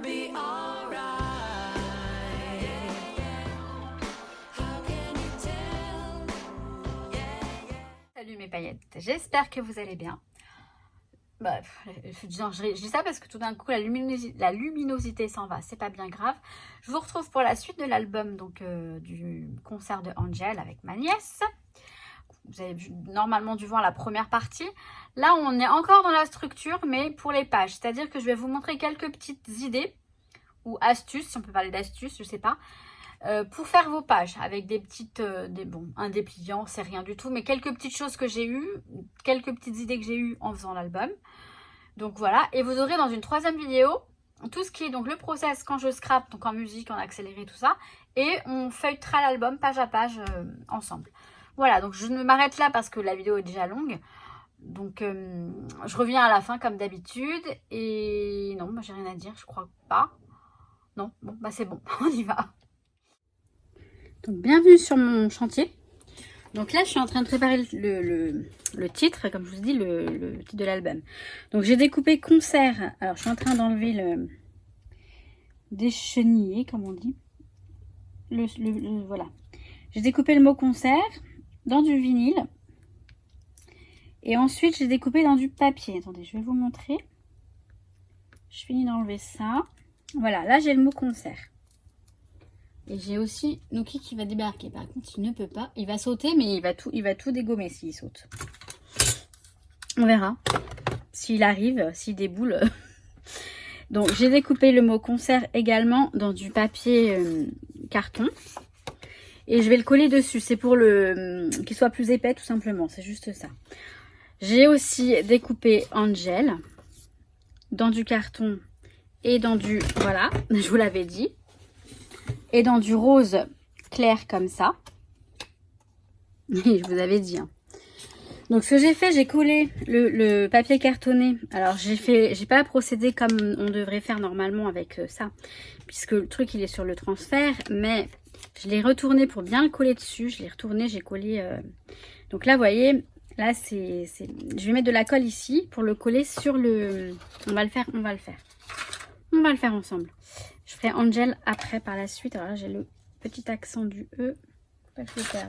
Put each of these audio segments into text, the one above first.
be alright. How can you tell? Salut mes paillettes, j'espère que vous allez bien. Bah, je dis ça parce que tout d'un coup la luminosité s'en va, c'est pas bien grave. Je vous retrouve pour la suite de l'album, donc du concert de Angel avec ma nièce. Vous avez normalement dû voir la première partie. Là on est encore dans la structure, mais pour les pages, c'est à dire que je vais vous montrer quelques petites idées ou astuces, si on peut parler d'astuces, je sais pas, pour faire vos pages avec des petites, un dépliant, c'est rien du tout, mais quelques petites choses que j'ai eues, quelques petites idées que j'ai eues en faisant l'album. Donc voilà, et vous aurez dans une troisième vidéo tout ce qui est donc le process quand je scrape, donc en musique, en accéléré, tout ça, et on feuilletera l'album page à page ensemble. Voilà, donc je m'arrête là parce que la vidéo est déjà longue. Donc je reviens à la fin comme d'habitude. Et non, moi j'ai rien à dire, je crois pas. Non, bon, bah c'est bon, on y va. Donc bienvenue sur mon chantier. Donc là je suis en train de préparer le titre, comme je vous dis, le titre de l'album. Donc j'ai découpé concert. Alors je suis en train d'enlever le déchenillé, comme on dit. Voilà. J'ai découpé le mot concert dans du vinyle. Et ensuite j'ai découpé dans du papier. Attendez, je vais vous montrer. Je finis d'enlever ça. Voilà, là j'ai le mot concert. Et j'ai aussi Nuki qui va débarquer. Par contre, il ne peut pas. Il va sauter, mais il va tout dégommer s'il saute. On verra s'il arrive, s'il déboule. Donc, j'ai découpé le mot concert également dans du papier carton. Et je vais le coller dessus. C'est pour qu'il soit plus épais, tout simplement. C'est juste ça. J'ai aussi découpé Angel dans du carton et dans du... Voilà, je vous l'avais dit. Et dans du rose clair comme ça. Et je vous avais dit. Hein. Donc ce que j'ai fait, j'ai collé le papier cartonné. Alors j'ai pas procédé comme on devrait faire normalement avec ça. Puisque le truc il est sur le transfert. Mais je l'ai retourné pour bien le coller dessus. Je l'ai retourné, j'ai collé. Donc là vous voyez, là c'est... Je vais mettre de la colle ici pour le coller sur le... On va le faire. On va le faire ensemble. Je ferai Angel après par la suite. Alors là, j'ai le petit accent du E. Pas que je vais faire.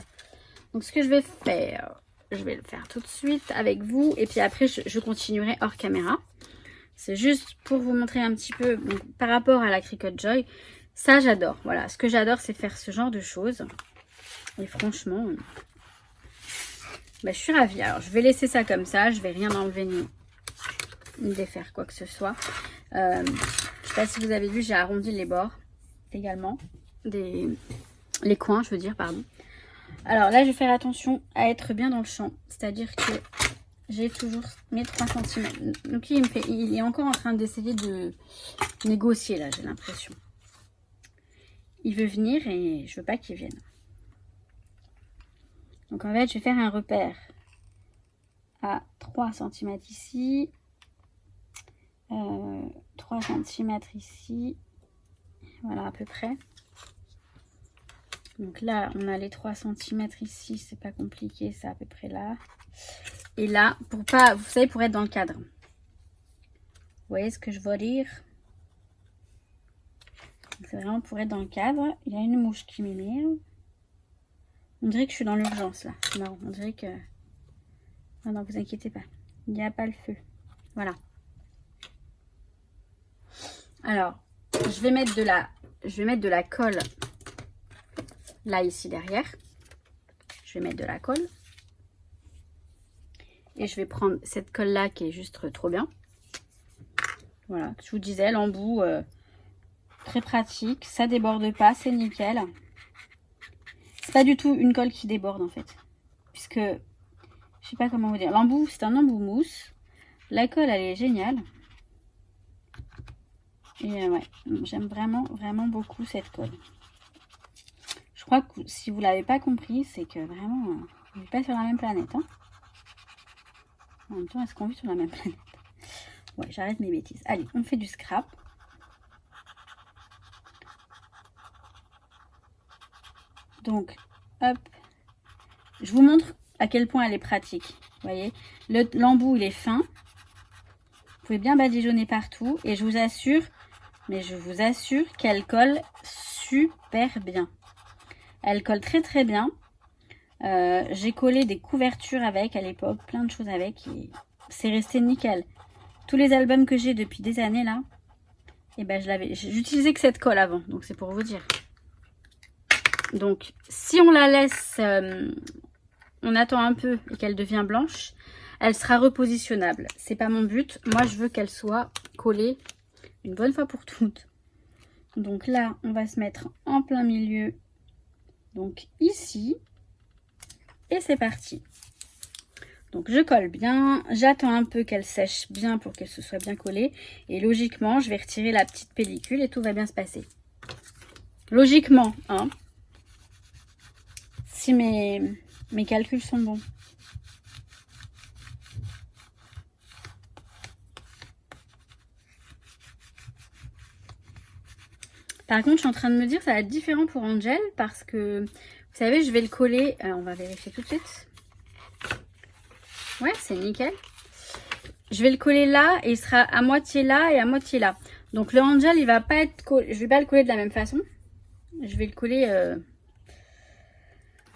Donc, ce que je vais faire, je vais le faire tout de suite avec vous. Et puis après, je continuerai hors caméra. C'est juste pour vous montrer un petit peu donc, par rapport à la Cricut Joy. Ça, j'adore. Voilà, ce que j'adore, c'est faire ce genre de choses. Et franchement, bah, je suis ravie. Alors, je vais laisser ça comme ça. Je vais rien enlever ni défaire quoi que ce soit. Je sais pas si vous avez vu, j'ai arrondi les bords également, les coins je veux dire, pardon. Alors là je vais faire attention à être bien dans le champ, c'est à dire que j'ai toujours mes 3 cm. Donc il est encore en train d'essayer de négocier là, j'ai l'impression. Il veut venir et je veux pas qu'il vienne. Donc en fait je vais faire un repère à 3 cm ici. 3 cm ici, voilà à peu près. Donc là on a les 3 cm ici, c'est pas compliqué, c'est à peu près là. Et là, pour pas, vous savez, pour être dans le cadre. Vous voyez ce que je veux dire? C'est vraiment pour être dans le cadre. Il y a une mouche qui m'énerve. On dirait que je suis dans l'urgence là, c'est marrant, on dirait que... Non, non, vous inquiétez pas, il n'y a pas le feu. Voilà. Alors, je vais mettre de la colle là, ici, derrière. Je vais mettre de la colle. Et je vais prendre cette colle-là qui est juste trop bien. Voilà, je vous disais, l'embout, très pratique. Ça déborde pas, c'est nickel. C'est pas du tout une colle qui déborde, en fait. Puisque, je sais pas comment vous dire. L'embout, c'est un embout mousse. La colle, elle est géniale. Et ouais, j'aime vraiment, vraiment beaucoup cette colle. Je crois que si vous ne l'avez pas compris, c'est que vraiment, on ne vit pas sur la même planète. Hein. En même temps, est-ce qu'on vit sur la même planète? Ouais, j'arrête mes bêtises. Allez, on fait du scrap. Donc, hop. Je vous montre à quel point elle est pratique. Vous voyez, l'embout, il est fin. Vous pouvez bien badigeonner partout. Et je vous assure mais je vous assure qu'elle colle super bien. Elle colle très très bien. J'ai collé des couvertures avec à l'époque, plein de choses avec, et c'est resté nickel. Tous les albums que j'ai depuis des années là, et ben j'utilisais que cette colle avant, donc c'est pour vous dire. Donc si on la laisse, on attend un peu et qu'elle devient blanche, elle sera repositionnable. C'est pas mon but. Moi je veux qu'elle soit collée une bonne fois pour toutes. Donc là on va se mettre en plein milieu, donc ici, et c'est parti. Donc je colle bien, j'attends un peu qu'elle sèche bien pour qu'elle se soit bien collée, et logiquement je vais retirer la petite pellicule et tout va bien se passer. Logiquement, hein, si mes calculs sont bons. Par contre, je suis en train de me dire que ça va être différent pour Angel parce que, vous savez, je vais le coller. On va vérifier tout de suite. Ouais, c'est nickel. Je vais le coller là et il sera à moitié là et à moitié là. Donc le Angel, il va pas être collé. Je vais pas le coller de la même façon. Je vais le coller.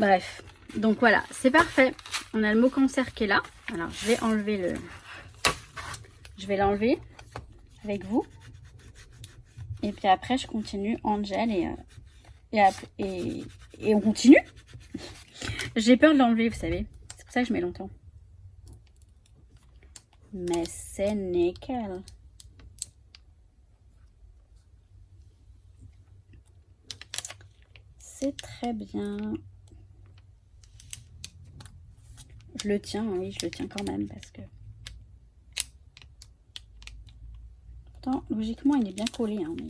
Bref. Donc voilà, c'est parfait. On a le mot concert qui est là. Alors je vais enlever le. Je vais l'enlever avec vous. Et puis après, je continue Angel et on continue. J'ai peur de l'enlever, vous savez. C'est pour ça que je mets longtemps. Mais c'est nickel. C'est très bien. Je le tiens, oui, je le tiens quand même parce que... Pourtant, logiquement, il est bien collé. Hein, mais...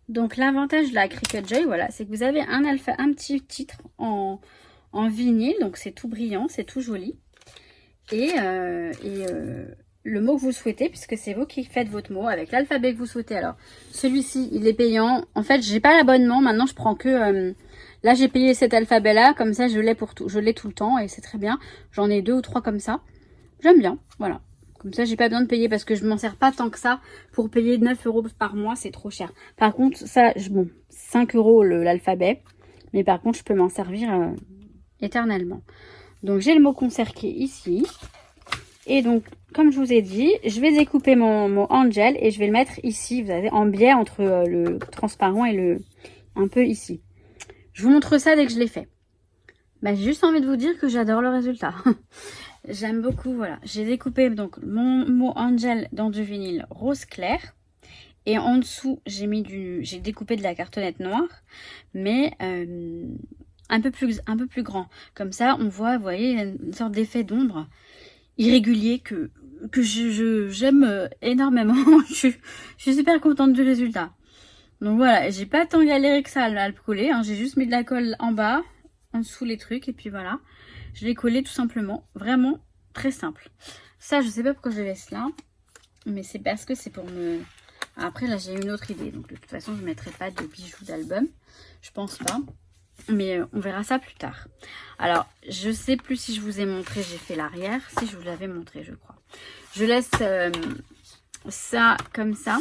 Donc l'avantage de la Cricut Joy, voilà, c'est que vous avez un petit titre en vinyle, donc c'est tout brillant, c'est tout joli. Et le mot que vous souhaitez, puisque c'est vous qui faites votre mot avec l'alphabet que vous souhaitez. Alors celui-ci, il est payant. En fait, j'ai pas l'abonnement. Maintenant, je prends que... là, j'ai payé cet alphabet-là, comme ça, je l'ai pour tout. Je l'ai tout le temps et c'est très bien. J'en ai 2 ou 3 comme ça. J'aime bien, voilà. Comme ça, j'ai pas besoin de payer parce que je m'en sers pas tant que ça. Pour payer 9 € par mois, c'est trop cher. Par contre, ça, bon, 5 € l'alphabet. Mais par contre, je peux m'en servir éternellement. Donc, j'ai le mot concert qui est ici. Et donc, comme je vous ai dit, je vais découper mon Angel et je vais le mettre ici. Vous avez en biais entre le transparent et le... un peu ici. Je vous montre ça dès que je l'ai fait. Bah, j'ai juste envie de vous dire que j'adore le résultat. J'aime beaucoup, voilà. J'ai découpé donc mon mot Angel dans du vinyle rose clair. Et en dessous, j'ai découpé de la cartonnette noire. Mais un peu plus grand. Comme ça, on voit, vous voyez, une sorte d'effet d'ombre irrégulier que j'aime énormément. Je suis super contente du résultat. Donc voilà, j'ai pas tant galéré que ça à le coller. Hein. J'ai juste mis de la colle en bas, en dessous les trucs, et puis voilà. Je l'ai collé tout simplement. Vraiment très simple. Ça, je sais pas pourquoi je le laisse là. Mais c'est parce que c'est pour me... Après, là, j'ai une autre idée. Donc, de toute façon, je ne mettrai pas de bijoux d'album. Je pense pas. Mais on verra ça plus tard. Alors, je sais plus si je vous ai montré. J'ai fait l'arrière. Si je vous l'avais montré, je crois. Je laisse ça comme ça.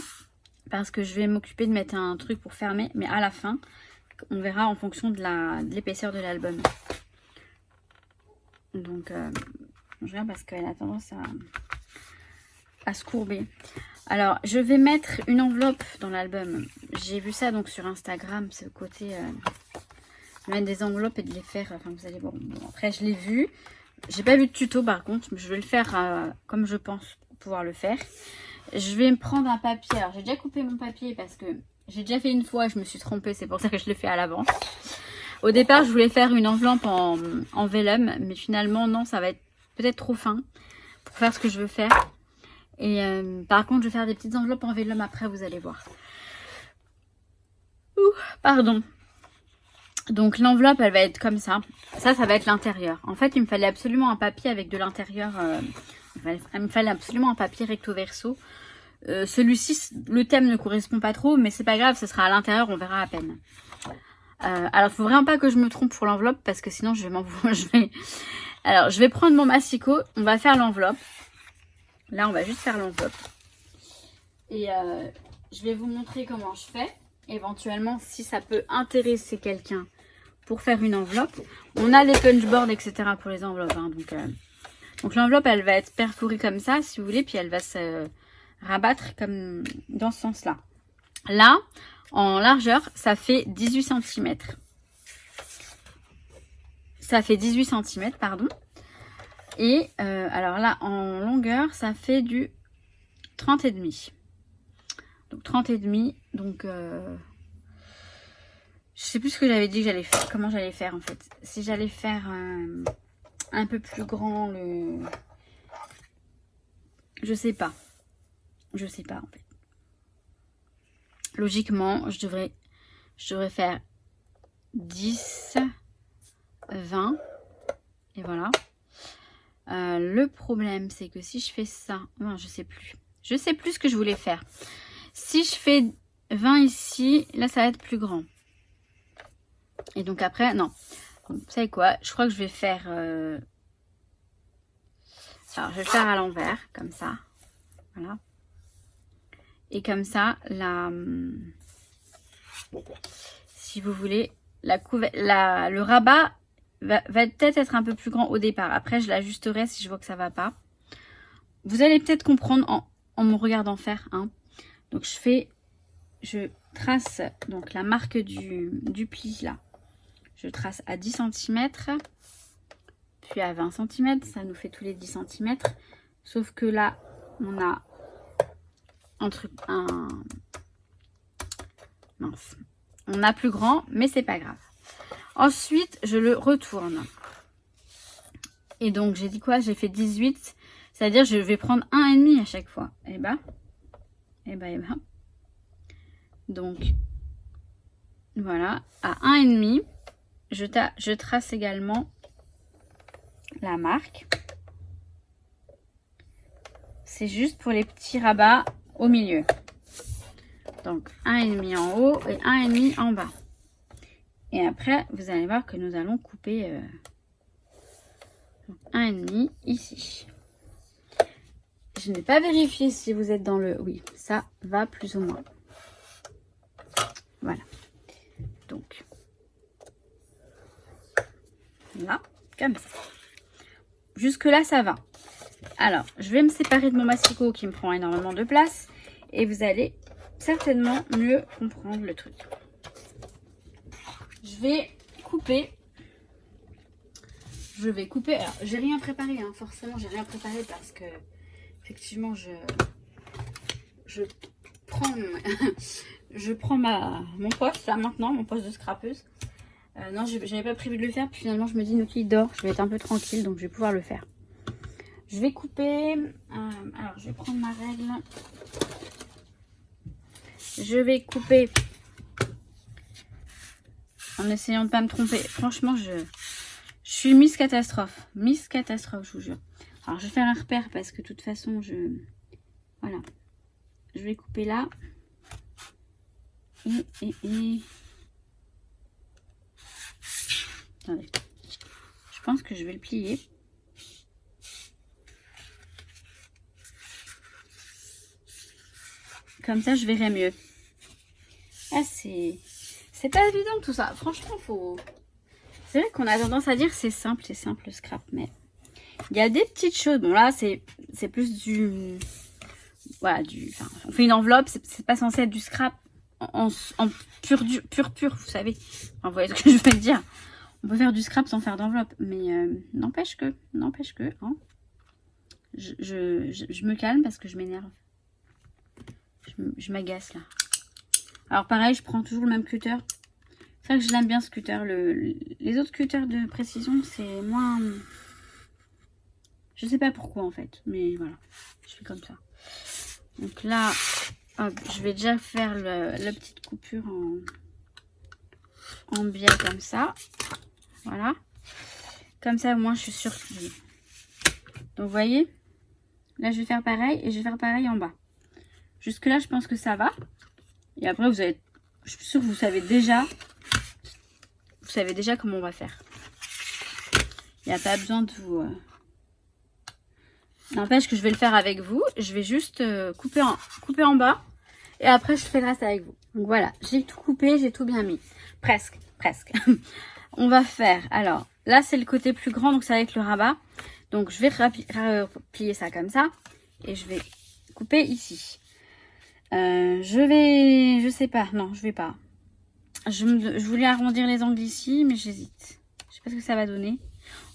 Parce que je vais m'occuper de mettre un truc pour fermer. Mais à la fin, on verra en fonction de l'épaisseur de l'album. Donc, je regarde parce qu'elle a tendance à se courber. Alors, je vais mettre une enveloppe dans l'album. J'ai vu ça donc sur Instagram, ce côté de mettre des enveloppes et de les faire. Enfin, vous allez voir. Bon, après, je l'ai vu. J'ai pas vu de tuto par contre, mais je vais le faire comme je pense pouvoir le faire. Je vais me prendre un papier. Alors, j'ai déjà coupé mon papier parce que j'ai déjà fait une fois. Je me suis trompée, c'est pour ça que je le fais à l'avance. Au départ, je voulais faire une enveloppe en vellum, mais finalement, non, ça va être peut-être trop fin pour faire ce que je veux faire. Et par contre, je vais faire des petites enveloppes en vellum après, vous allez voir. Ouh, pardon. Donc l'enveloppe, elle va être comme ça. Ça va être l'intérieur. En fait, il me fallait absolument un papier avec de l'intérieur. Il me fallait absolument un papier recto verso Celui-ci, le thème ne correspond pas trop, mais c'est pas grave, ce sera à l'intérieur, on verra à peine. Alors, faut vraiment pas que je me trompe pour l'enveloppe, parce que sinon je vais Alors, je vais prendre mon massicot, on va faire l'enveloppe. Là, on va juste faire l'enveloppe. Et je vais vous montrer comment je fais. Éventuellement, si ça peut intéresser quelqu'un pour faire une enveloppe. On a les punchboards, etc. pour les enveloppes. Hein, donc l'enveloppe, elle va être perforée comme ça, si vous voulez. Puis elle va se rabattre comme dans ce sens-là. Là, en largeur, ça fait 18 cm. Ça fait 18 cm, pardon. Et alors là, en longueur, ça fait du 30,5. Donc 30,5. Donc je sais plus ce que j'avais dit que j'allais faire. Comment j'allais faire en fait. Si j'allais faire un peu plus grand je sais pas. Je sais pas en fait. Logiquement, je devrais faire 10, 20. Et voilà. Le problème, c'est que si je fais ça... Non, je sais plus. Je sais plus ce que je voulais faire. Si je fais 20 ici, là, ça va être plus grand. Et donc après, non. Vous savez quoi? Je crois que je vais faire... Alors, je vais faire à l'envers, comme ça. Voilà. Et comme ça, si vous voulez, le rabat va peut-être être un peu plus grand au départ. Après, je l'ajusterai si je vois que ça va pas. Vous allez peut-être comprendre en me regardant faire. Hein. Donc, je trace donc la marque du pli là. Je trace à 10 cm, puis à 20 cm. Ça nous fait tous les 10 cm. Sauf que là, on a mince. On a plus grand, mais c'est pas grave. Ensuite, je le retourne. Et donc, j'ai dit quoi? J'ai fait 18. C'est-à-dire, je vais prendre 1,5 à chaque fois. Et bah. Donc, voilà. À 1,5, je trace également la marque. C'est juste pour les petits rabats au milieu. Donc, 1,5 en haut et 1,5 en bas. Et après, vous allez voir que nous allons couper 1,5 ici. Je n'ai pas vérifié si vous êtes dans le... Oui, ça va plus ou moins. Voilà. Donc, là, comme ça. Jusque là, ça va. Alors, je vais me séparer de mon massicot qui me prend énormément de place. Et vous allez certainement mieux comprendre le truc. Je vais couper. Alors, j'ai rien préparé, hein. Forcément, j'ai rien préparé parce que, effectivement, je prends mon poste là maintenant, mon poste de scrapeuse. Non, j'avais pas prévu de le faire. Puis finalement, je me dis, ok, il dort. Je vais être un peu tranquille, donc je vais pouvoir le faire. Je vais couper. Alors, je vais prendre ma règle. Je vais couper en essayant de ne pas me tromper. Franchement, je suis Miss Catastrophe. Miss Catastrophe, je vous jure. Alors, je vais faire un repère parce que de toute façon, voilà. Je vais couper là. Et... Attendez. Je pense que je vais le plier. Comme ça, je verrai mieux. Ah, c'est pas évident tout ça. Franchement, c'est vrai qu'on a tendance à dire c'est simple le scrap, mais il y a des petites choses. Bon là, c'est plus du... Voilà, enfin, on fait une enveloppe, c'est pas censé être du scrap en pur, vous savez. Enfin, vous voyez ce que je veux dire. On peut faire du scrap sans faire d'enveloppe, mais n'empêche que, hein, je me calme parce que je m'énerve. Je m'agace là. Alors pareil, je prends toujours le même cutter. C'est vrai que je l'aime bien ce cutter. Les autres cutters de précision, c'est moins... Je sais pas pourquoi en fait. Mais voilà, je fais comme ça. Donc là, hop, je vais déjà faire la petite coupure en biais comme ça. Voilà. Comme ça, au moins, je suis sûre que... Donc vous voyez, là je vais faire pareil et je vais faire pareil en bas. Jusque là, je pense que ça va. Et après, je suis sûre que vous savez déjà comment on va faire. Il n'y a pas besoin de vous... N'empêche que je vais le faire avec vous. Je vais juste couper en bas. Et après, je fais le reste avec vous. Donc voilà, j'ai tout coupé, j'ai tout bien mis. Presque. On va faire... Alors, là, c'est le côté plus grand, donc ça va être le rabat. Donc, je vais replier ça comme ça. Et je vais couper ici. Je sais pas. Non, je vais pas. Je voulais arrondir les angles ici, mais j'hésite. Je sais pas ce que ça va donner.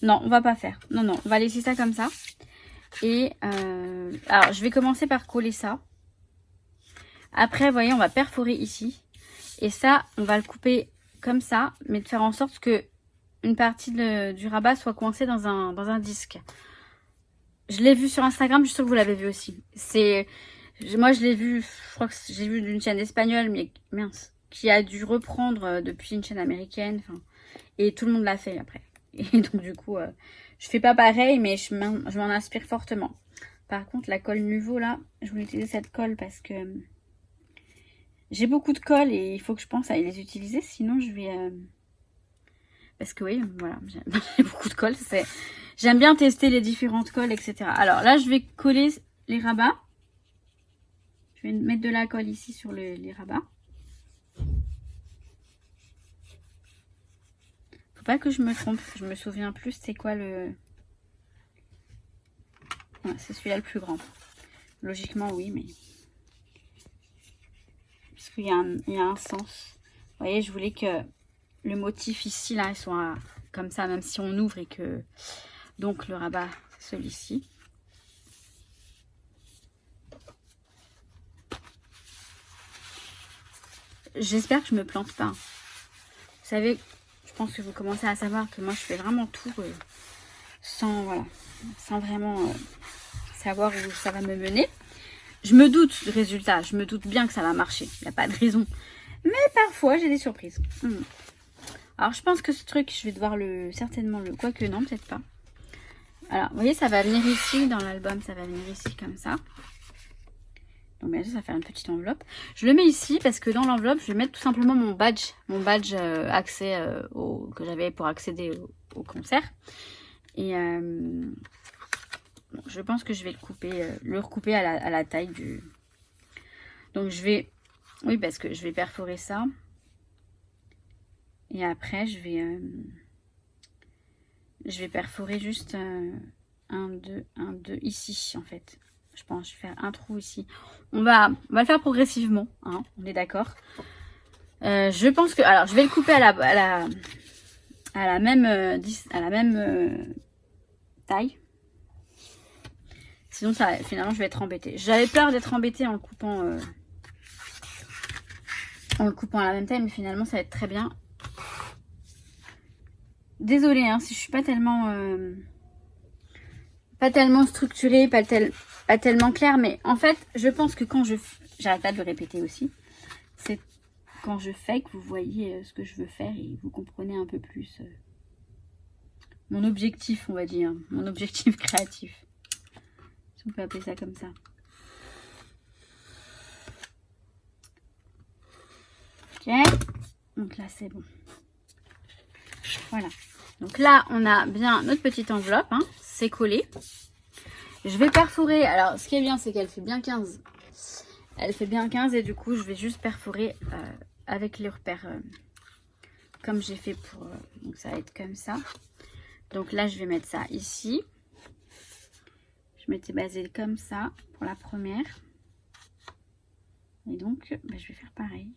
Non, on va pas faire. Non, on va laisser ça comme ça. Et alors, je vais commencer par coller ça. Après, vous voyez, on va perforer ici. Et ça, on va le couper comme ça, mais de faire en sorte que une partie du rabat soit coincée dans un disque. Je l'ai vu sur Instagram, je suis sûre que vous l'avez vu aussi. Moi, je l'ai vu, je crois que j'ai vu d'une chaîne espagnole, mais mince, qui a dû reprendre depuis une chaîne américaine. Et tout le monde l'a fait après. Et donc, du coup, je fais pas pareil, mais je m'en inspire fortement. Par contre, la colle Nuvo, là, je voulais utiliser cette colle parce que j'ai beaucoup de colle et il faut que je pense à les utiliser. Sinon, je vais... Parce que oui, voilà, j'ai beaucoup de colle. J'aime bien tester les différentes colles, etc. Alors là, je vais coller les rabats. Je vais mettre de la colle ici sur les rabats. Faut pas que je me trompe. Je me souviens plus c'est quoi le... Ouais, c'est celui-là le plus grand. Logiquement, oui, mais... Parce qu'il y a un sens. Vous voyez, je voulais que le motif ici, là, il soit comme ça, même si on ouvre et que... Donc, le rabat, c'est celui-ci. J'espère que je me plante pas. Vous savez, je pense que vous commencez à savoir que moi, je fais vraiment tout sans vraiment savoir où ça va me mener. Je me doute du résultat. Je me doute bien que ça va marcher. Il n'y a pas de raison. Mais parfois, j'ai des surprises. Alors, je pense que ce truc, je vais devoir certainement le... Quoique non, peut-être pas. Alors, vous voyez, ça va venir ici, dans l'album, ça va venir ici, comme ça. Donc, bien sûr, ça va faire une petite enveloppe. Je le mets ici, parce que dans l'enveloppe, je vais mettre tout simplement mon badge accès que j'avais pour accéder au concert. Et bon, je pense que je vais le recouper à la taille du... Donc, je vais... Oui, parce que je vais perforer ça. Et après, je vais perforer juste 1, 2, ici, en fait. Je pense je vais faire un trou ici. On va le faire progressivement, hein, on est d'accord. Je pense que... Alors, je vais le couper à la même taille. Sinon, finalement, je vais être embêtée. J'avais peur d'être embêtée en le coupant à la même taille, mais finalement, ça va être très bien. Désolée, hein, si je suis pas tellement structurée, pas tellement claire, mais en fait, je pense que quand j'arrête pas de le répéter aussi, c'est quand je fais que vous voyez ce que je veux faire et vous comprenez un peu plus mon objectif, on va dire, mon objectif créatif. Si on peut appeler ça comme ça. Ok, donc là c'est bon. Voilà. Donc là, on a bien notre petite enveloppe. Hein, c'est collé. Je vais perforer. Alors, ce qui est bien, c'est qu'elle fait bien 15. Elle fait bien 15 et du coup, je vais juste perforer avec les repères comme j'ai fait pour... donc, ça va être comme ça. Donc là, je vais mettre ça ici. Je m'étais basée comme ça pour la première. Et donc, je vais faire pareil.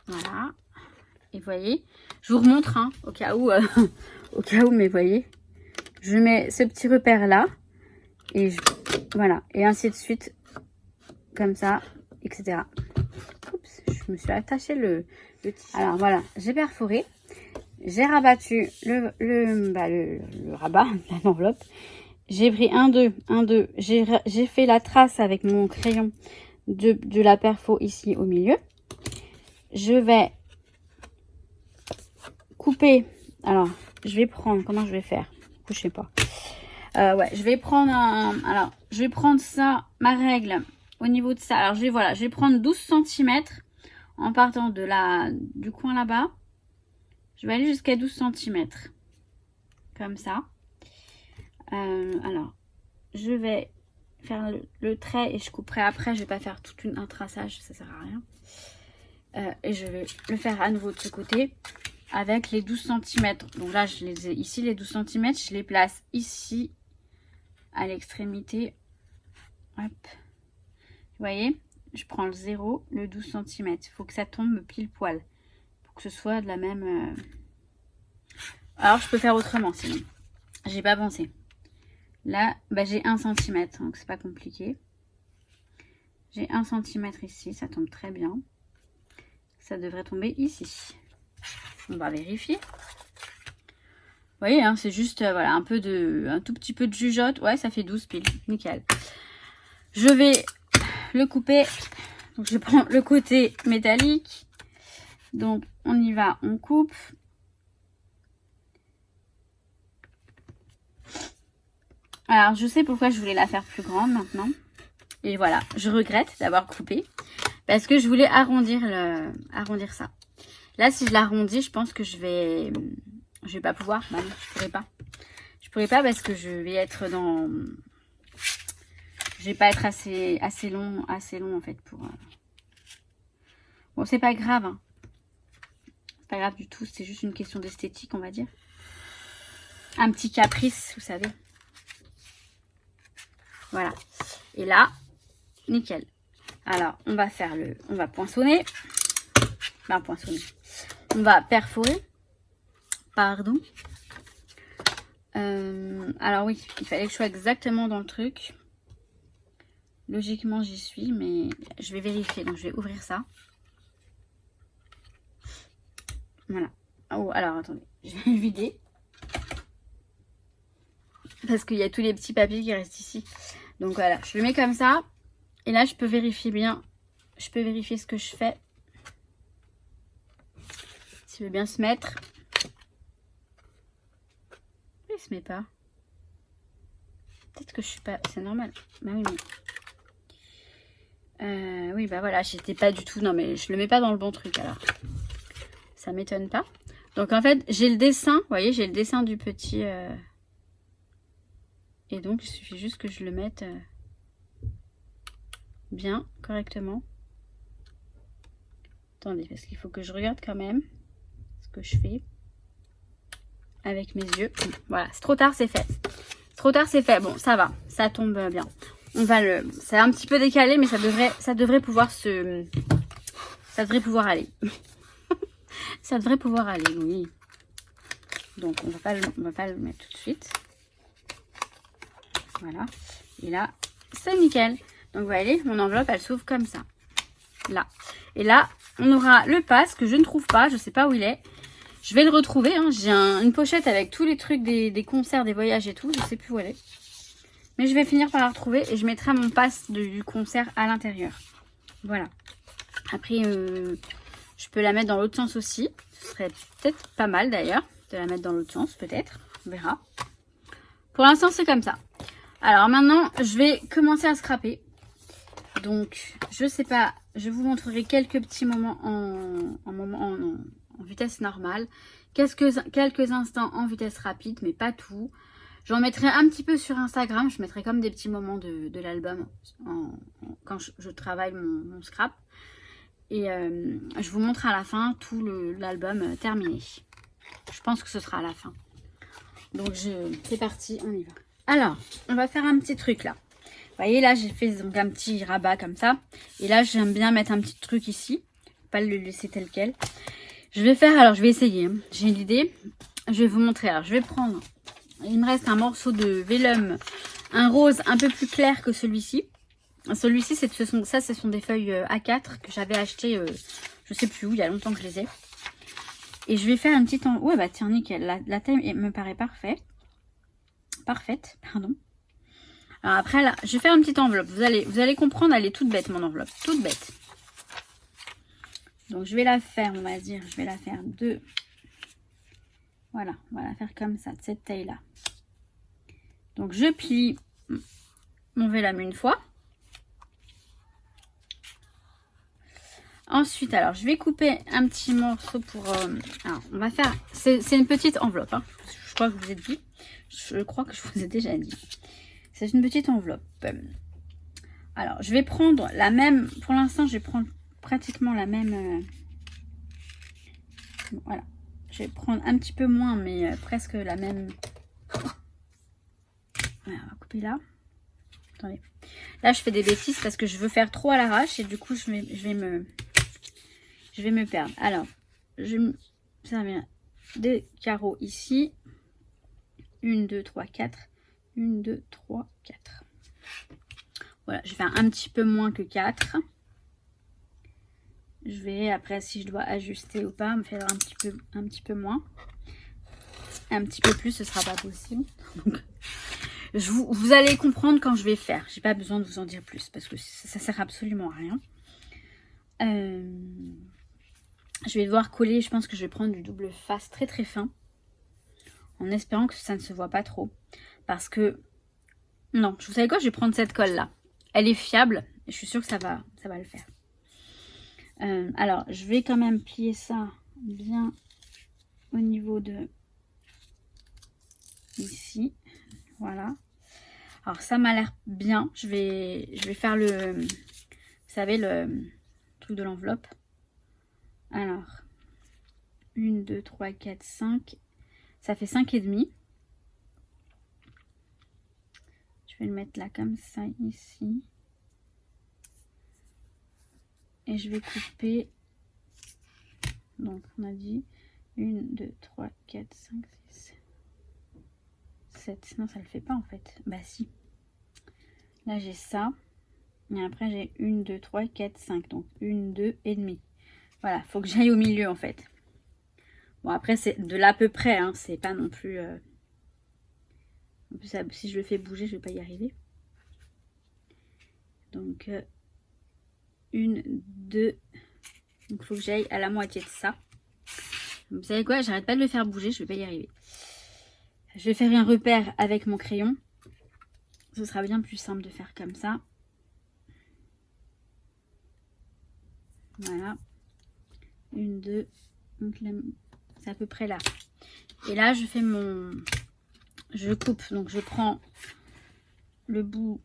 Voilà. Et vous voyez, je vous remontre hein, au cas où, mais vous voyez, je mets ce petit repère là et voilà, et ainsi de suite, comme ça, etc. Oups, je me suis attaché le tissu. Alors voilà, j'ai perforé, j'ai rabattu le rabat de l'enveloppe, j'ai pris un 2, j'ai fait la trace avec mon crayon de la perfo ici au milieu. Je vais couper. Alors, je vais prendre... Comment je vais faire? Je sais pas. Ouais, je vais prendre alors, je vais prendre ça, ma règle, au niveau de ça. Alors, je vais prendre 12 cm en partant du coin là-bas. Je vais aller jusqu'à 12 cm. Comme ça. Alors, je vais faire le trait et je couperai après. Je vais pas faire tout un traçage, ça sert à rien. Et je vais le faire à nouveau de ce côté avec les 12 cm. Donc là, je les ai ici, les 12 cm. Je les place ici, à l'extrémité. Hop. Vous voyez, je prends le 0, le 12 cm. Il faut que ça tombe pile poil. Pour que ce soit de la même... Alors, je peux faire autrement sinon. J'ai pas pensé. Là, bah, j'ai 1 cm, donc c'est pas compliqué. J'ai 1 cm ici, ça tombe très bien. Ça devrait tomber ici. On va vérifier. Vous voyez, hein, c'est juste voilà, un tout petit peu de jugeote. Ouais, ça fait 12 piles. Nickel. Je vais le couper. Donc, je prends le côté métallique. Donc, on y va, on coupe. Alors, je sais pourquoi je voulais la faire plus grande maintenant. Et voilà, je regrette d'avoir coupé. Parce que je voulais arrondir ça. Là, si je l'arrondis, je pense que je vais pas pouvoir. Bah non, je pourrais pas. Je pourrais pas parce que je vais être dans... Je vais pas être assez long en fait pour... Bon, c'est pas grave. Hein. C'est pas grave du tout. C'est juste une question d'esthétique, on va dire. Un petit caprice, vous savez. Voilà. Et là, nickel. Alors, on va faire on va poinçonner. Enfin, poinçonner. On va perforer. Pardon. Alors oui, il fallait que je sois exactement dans le truc. Logiquement, j'y suis, mais je vais vérifier. Donc, je vais ouvrir ça. Voilà. Oh, alors, attendez. Je vais le vider. Parce qu'il y a tous les petits papiers qui restent ici. Donc, voilà. Je le mets comme ça. Et là, je peux vérifier bien. Je peux vérifier ce que je fais. S'il veut bien se mettre. Il se met pas. Peut-être que je suis pas... C'est normal. Bah oui, mais... oui, bah voilà. J'étais pas du tout... Non, mais je le mets pas dans le bon truc, alors. Ça m'étonne pas. Donc, en fait, j'ai le dessin. Vous voyez, j'ai le dessin du petit... Et donc, il suffit juste que je le mette... bien, correctement. Attendez, parce qu'il faut que je regarde quand même ce que je fais avec mes yeux. Voilà, c'est trop tard, c'est fait. Trop tard, c'est fait. Bon, ça va, ça tombe bien. On va c'est un petit peu décalé, mais ça devrait pouvoir ça devrait pouvoir aller. Ça devrait pouvoir aller, oui. Donc, on va pas le mettre tout de suite. Voilà. Et là, c'est nickel. Donc, vous voyez, mon enveloppe, elle s'ouvre comme ça. Là. Et là, on aura le pass que je ne trouve pas. Je ne sais pas où il est. Je vais le retrouver. Hein. J'ai une pochette avec tous les trucs des concerts, des voyages et tout. Je ne sais plus où elle est. Mais je vais finir par la retrouver et je mettrai mon pass du concert à l'intérieur. Voilà. Après, je peux la mettre dans l'autre sens aussi. Ce serait peut-être pas mal d'ailleurs de la mettre dans l'autre sens, peut-être. On verra. Pour l'instant, c'est comme ça. Alors maintenant, je vais commencer à scraper. Donc, je sais pas, je vous montrerai quelques petits moments en vitesse normale. Quelques instants en vitesse rapide, mais pas tout. J'en mettrai un petit peu sur Instagram. Je mettrai comme des petits moments de l'album quand je travaille mon scrap. Et je vous montre à la fin tout l'album terminé. Je pense que ce sera à la fin. Donc, c'est parti, on y va. Alors, on va faire un petit truc là. Vous voyez, là, j'ai fait donc un petit rabat comme ça. Et là, j'aime bien mettre un petit truc ici. Pas le laisser tel quel. Je vais essayer. Hein. J'ai une idée. Je vais vous montrer. Alors, je vais prendre... Il me reste un morceau de vélum. Un rose un peu plus clair que celui-ci. Celui-ci, ce sont des feuilles A4 que j'avais acheté, je sais plus où, il y a longtemps que je les ai. Et je vais faire un petit... Ouais, bah tiens, nickel. La taille me paraît parfaite. Pardon. Alors après, là, je vais faire une petite enveloppe. Vous allez comprendre, elle est toute bête, mon enveloppe. Toute bête. Donc, je vais la faire, on va dire. Je vais la faire Voilà, on va la faire comme ça, de cette taille-là. Donc je plie mon vélum une fois. Ensuite, alors je vais couper un petit morceau pour... alors, on va faire... C'est une petite enveloppe. Hein. Je crois que je vous ai dit. Je crois que je vous ai déjà dit. C'est une petite enveloppe. Alors, je vais prendre la même... Pour l'instant, je vais prendre pratiquement la même... voilà. Je vais prendre un petit peu moins, mais presque la même... Voilà, on va couper là. Attendez. Là, je fais des bêtises parce que je veux faire trop à l'arrache et du coup, je vais me perdre. Alors, ça vient des carreaux ici. 1, 2, 3, 4. 1, 2, 3, 4. Voilà, je vais faire un petit peu moins que 4. Je vais, après, si je dois ajuster ou pas, me faire un petit peu moins. Un petit peu plus, ce sera pas possible. Donc, vous allez comprendre quand je vais faire. J'ai pas besoin de vous en dire plus parce que ça sert absolument à rien. Je vais devoir coller. Je pense que je vais prendre du double face très très fin. En espérant que ça ne se voit pas trop. Parce que... Non, vous savez quoi? Je vais prendre cette colle là. Elle est fiable. Et je suis sûre que ça va le faire. Alors, je vais quand même plier ça bien au niveau de... Ici. Voilà. Alors, ça m'a l'air bien. Je vais faire le... Vous savez, le truc de l'enveloppe. Alors, 1, 2, 3, 4, 5... Ça fait 5,5. Je vais le mettre là comme ça, ici. Et je vais couper. Donc, on a dit 1, 2, 3, 4, 5, 6, 7. Non, ça le fait pas en fait. Bah si. Là, j'ai ça. Et après, j'ai 1, 2, 3, 4, 5. Donc, 1, 2 et demi. Voilà, faut que j'aille au milieu en fait. Bon, après, c'est de l'à peu près, hein, c'est pas non plus... En plus, si je le fais bouger, je vais pas y arriver. Donc, 1, 2... Donc, il faut que j'aille à la moitié de ça. Vous savez quoi? J'arrête pas de le faire bouger, je vais pas y arriver. Je vais faire un repère avec mon crayon. Ce sera bien plus simple de faire comme ça. Voilà. 1, 2... Donc, là... C'est à peu près là. Et là, je fais mon... Je coupe. Donc, je prends le bout.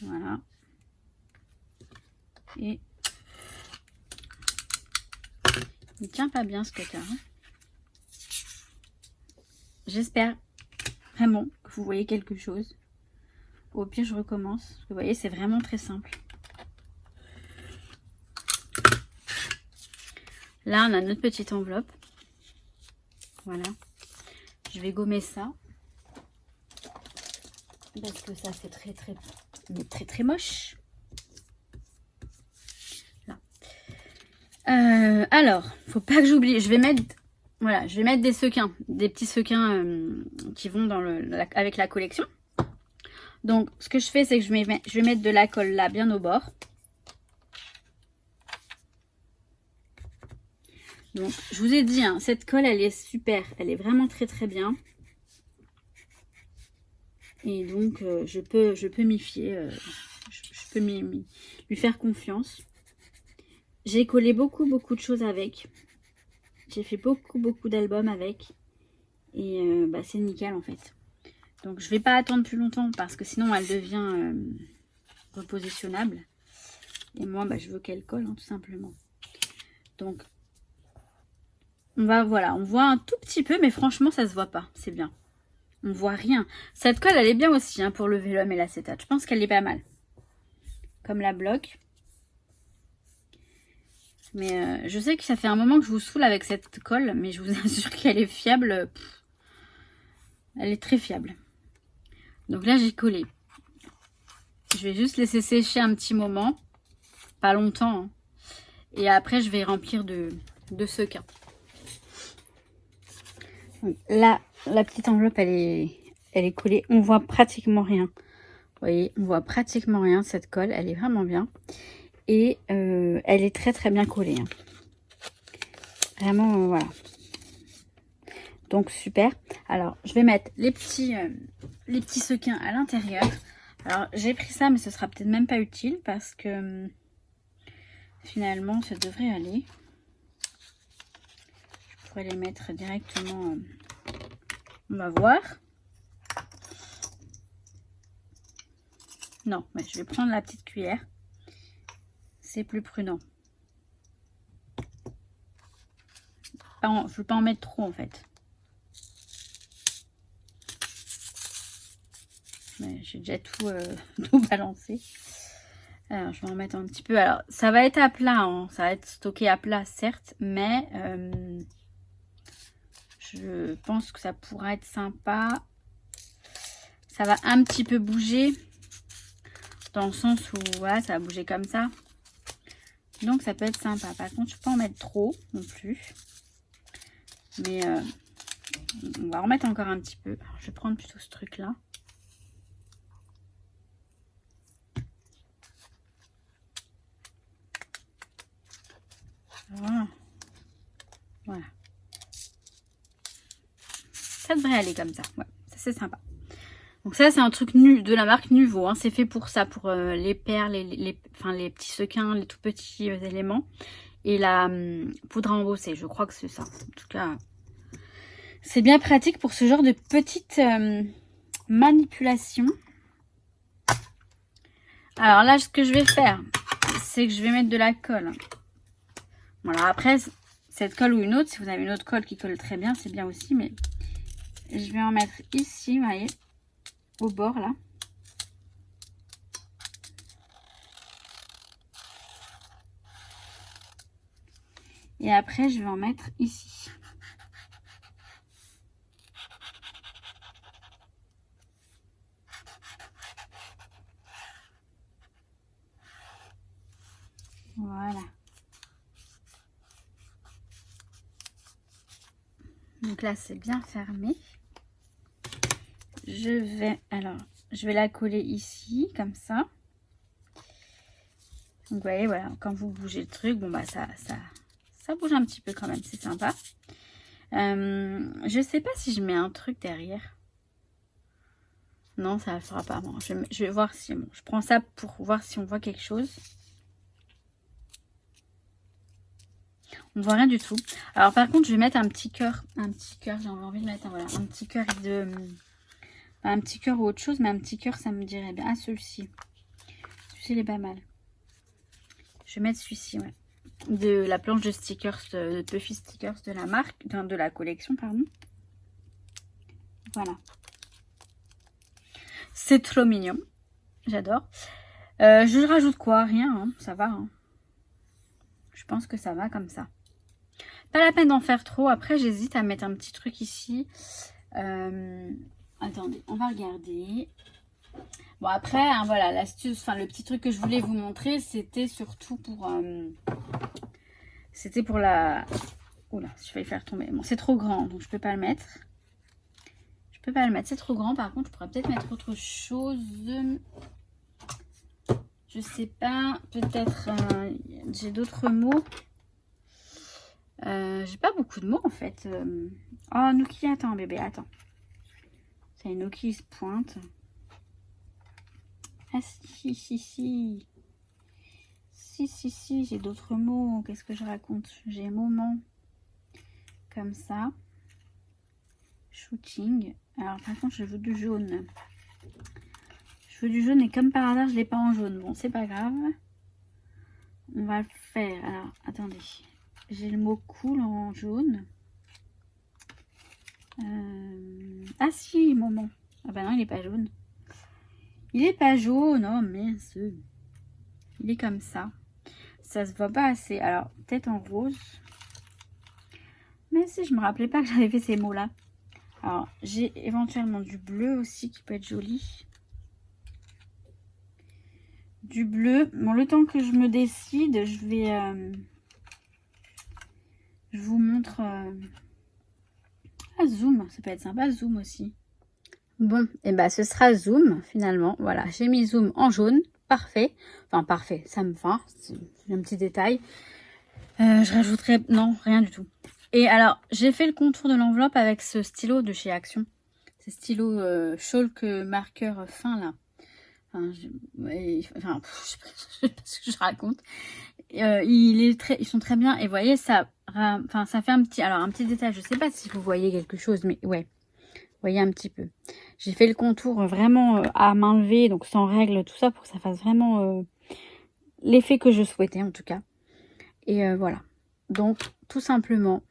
Voilà. Et... Il tient pas bien ce cutter. Hein. J'espère vraiment que vous voyez quelque chose. Au pire, je recommence. Vous voyez, c'est vraiment très simple. Là, on a notre petite enveloppe. Voilà. Je vais gommer ça. Parce que ça fait très moche. Là. Alors, faut pas que j'oublie. Je vais mettre... Voilà, je vais mettre des sequins. Des petits sequins qui vont dans avec la collection. Donc, ce que je fais, c'est que je vais mettre de la colle là, bien au bord. Donc, je vous ai dit, hein, cette colle, elle est super. Elle est vraiment très bien. Et donc, je peux m'y fier. Je peux lui faire confiance. J'ai collé beaucoup de choses avec. J'ai fait beaucoup d'albums avec. Et bah, c'est nickel, en fait. Donc, je vais pas attendre plus longtemps parce que sinon, elle devient repositionnable. Et moi, bah, je veux qu'elle colle, hein, tout simplement. Donc... Voilà, on voit un tout petit peu, mais franchement, ça se voit pas. C'est bien. On voit rien. Cette colle, elle est bien aussi hein, pour le vélum et l'acétate. Je pense qu'elle est pas mal. Comme la bloc. Mais je sais que ça fait un moment que je vous saoule avec cette colle, mais je vous assure qu'elle est fiable. Elle est très fiable. Donc là, j'ai collé. Je vais juste laisser sécher un petit moment. Pas longtemps. Hein. Et après, je vais remplir de sequins. Là, la petite enveloppe, elle est collée. On voit pratiquement rien. Vous voyez, on voit pratiquement rien. Cette colle, elle est vraiment bien. Et elle est très bien collée. Hein. Vraiment, voilà. Donc super. Alors je vais mettre les petits sequins à l'intérieur. Alors j'ai pris ça mais ce sera peut-être même pas utile parce que finalement ça devrait aller. Je pourrais les mettre directement. On va voir. Non, mais je vais prendre la petite cuillère. C'est plus prudent. Je ne veux pas en mettre trop en fait. J'ai déjà tout, tout balancé. Alors, je vais en mettre un petit peu. Alors, ça va être à plat. Hein. Ça va être stocké à plat, certes. Mais je pense que ça pourra être sympa. Ça va un petit peu bouger. Dans le sens où, voilà, ça va bouger comme ça. Donc, ça peut être sympa. Par contre, je ne peux pas en mettre trop non plus. Mais on va en remettre encore un petit peu. Alors, je vais prendre plutôt ce truc-là. Voilà. Voilà. Ça devrait aller comme ça. Ouais, ça c'est sympa. Donc ça c'est un truc de la marque Nuvo. Hein. C'est fait pour ça, pour les perles, les petits sequins, les tout petits éléments. Et la poudre à embosser. Je crois que c'est ça. En tout cas, c'est bien pratique pour ce genre de petites manipulations. Alors là, ce que je vais faire, c'est que je vais mettre de la colle. Voilà, après, cette colle ou une autre, si vous avez une autre colle qui colle très bien, c'est bien aussi. Mais je vais en mettre ici, vous voyez, au bord là. Et après, je vais en mettre ici. Voilà. Donc là, c'est bien fermé. Je vais la coller ici, comme ça. Donc, vous voyez, voilà, quand vous bougez le truc, bon, bah, ça bouge un petit peu quand même, c'est sympa. Je sais pas si je mets un truc derrière. Non, ça ne le fera pas. Bon, je vais voir si... Bon, je prends ça pour voir si on voit quelque chose. On ne voit rien du tout. Alors, par contre, je vais mettre un petit cœur. Un petit cœur, j'ai envie de mettre voilà, un petit cœur de... Un petit cœur ou autre chose, mais un petit cœur, ça me dirait bien. Ah, celui-ci. Celui-ci, il est pas mal. Je vais mettre celui-ci, ouais. De la planche de stickers, de Puffy Stickers de la marque, de la collection, pardon. Voilà. C'est trop mignon. J'adore. Je rajoute quoi? Rien, hein. Ça va. Hein. Je pense que ça va comme ça. Pas la peine d'en faire trop. Après, j'hésite à mettre un petit truc ici. Attendez, on va regarder. Bon, après, hein, voilà, l'astuce, enfin, le petit truc que je voulais vous montrer, c'était surtout pour... c'était pour la... Oula, je vais le faire tomber. Bon, c'est trop grand, donc je peux pas le mettre. Je peux pas le mettre, c'est trop grand. Par contre, je pourrais peut-être mettre autre chose. Je sais pas, peut-être... j'ai d'autres mots. J'ai pas beaucoup de mots, en fait. Oh, Nuki, attends, bébé, attends. C'est une Nuki qui se pointe. Ah si, si, j'ai d'autres mots. Qu'est-ce que je raconte? J'ai moment. Comme ça. Shooting. Alors par contre, je veux du jaune. Je veux du jaune et comme par hasard, je l'ai pas en jaune. Bon, c'est pas grave. On va le faire. Alors, attendez. J'ai le mot cool en jaune. Ah si, moment. Ah bah non, il est pas jaune. Il est pas jaune, oh mince. Il est comme ça. Ça se voit pas assez. Alors, peut-être en rose. Mais si, je me rappelais pas que j'avais fait ces mots-là. Alors, j'ai éventuellement du bleu aussi qui peut être joli. Du bleu. Bon, le temps que je me décide, je vais... je vous montre... Ah, zoom. Ça peut être sympa, zoom aussi. Bon, et bah ce sera zoom finalement. Voilà, j'ai mis zoom en jaune. Parfait. Enfin, parfait. Ça me va. C'est un petit détail. Je rajouterai... Non, rien du tout. Et alors, j'ai fait le contour de l'enveloppe avec ce stylo de chez Action. Ce stylo Chalk marqueur fin là. Enfin, je sais pas ce que je raconte. Ils sont très bien. Et vous voyez, ça fait un petit détail. Je sais pas si vous voyez quelque chose, mais ouais. Vous voyez un petit peu. J'ai fait le contour vraiment à main levée, donc sans règle, tout ça, pour que ça fasse vraiment l'effet que je souhaitais en tout cas. Et voilà. Donc, tout simplement.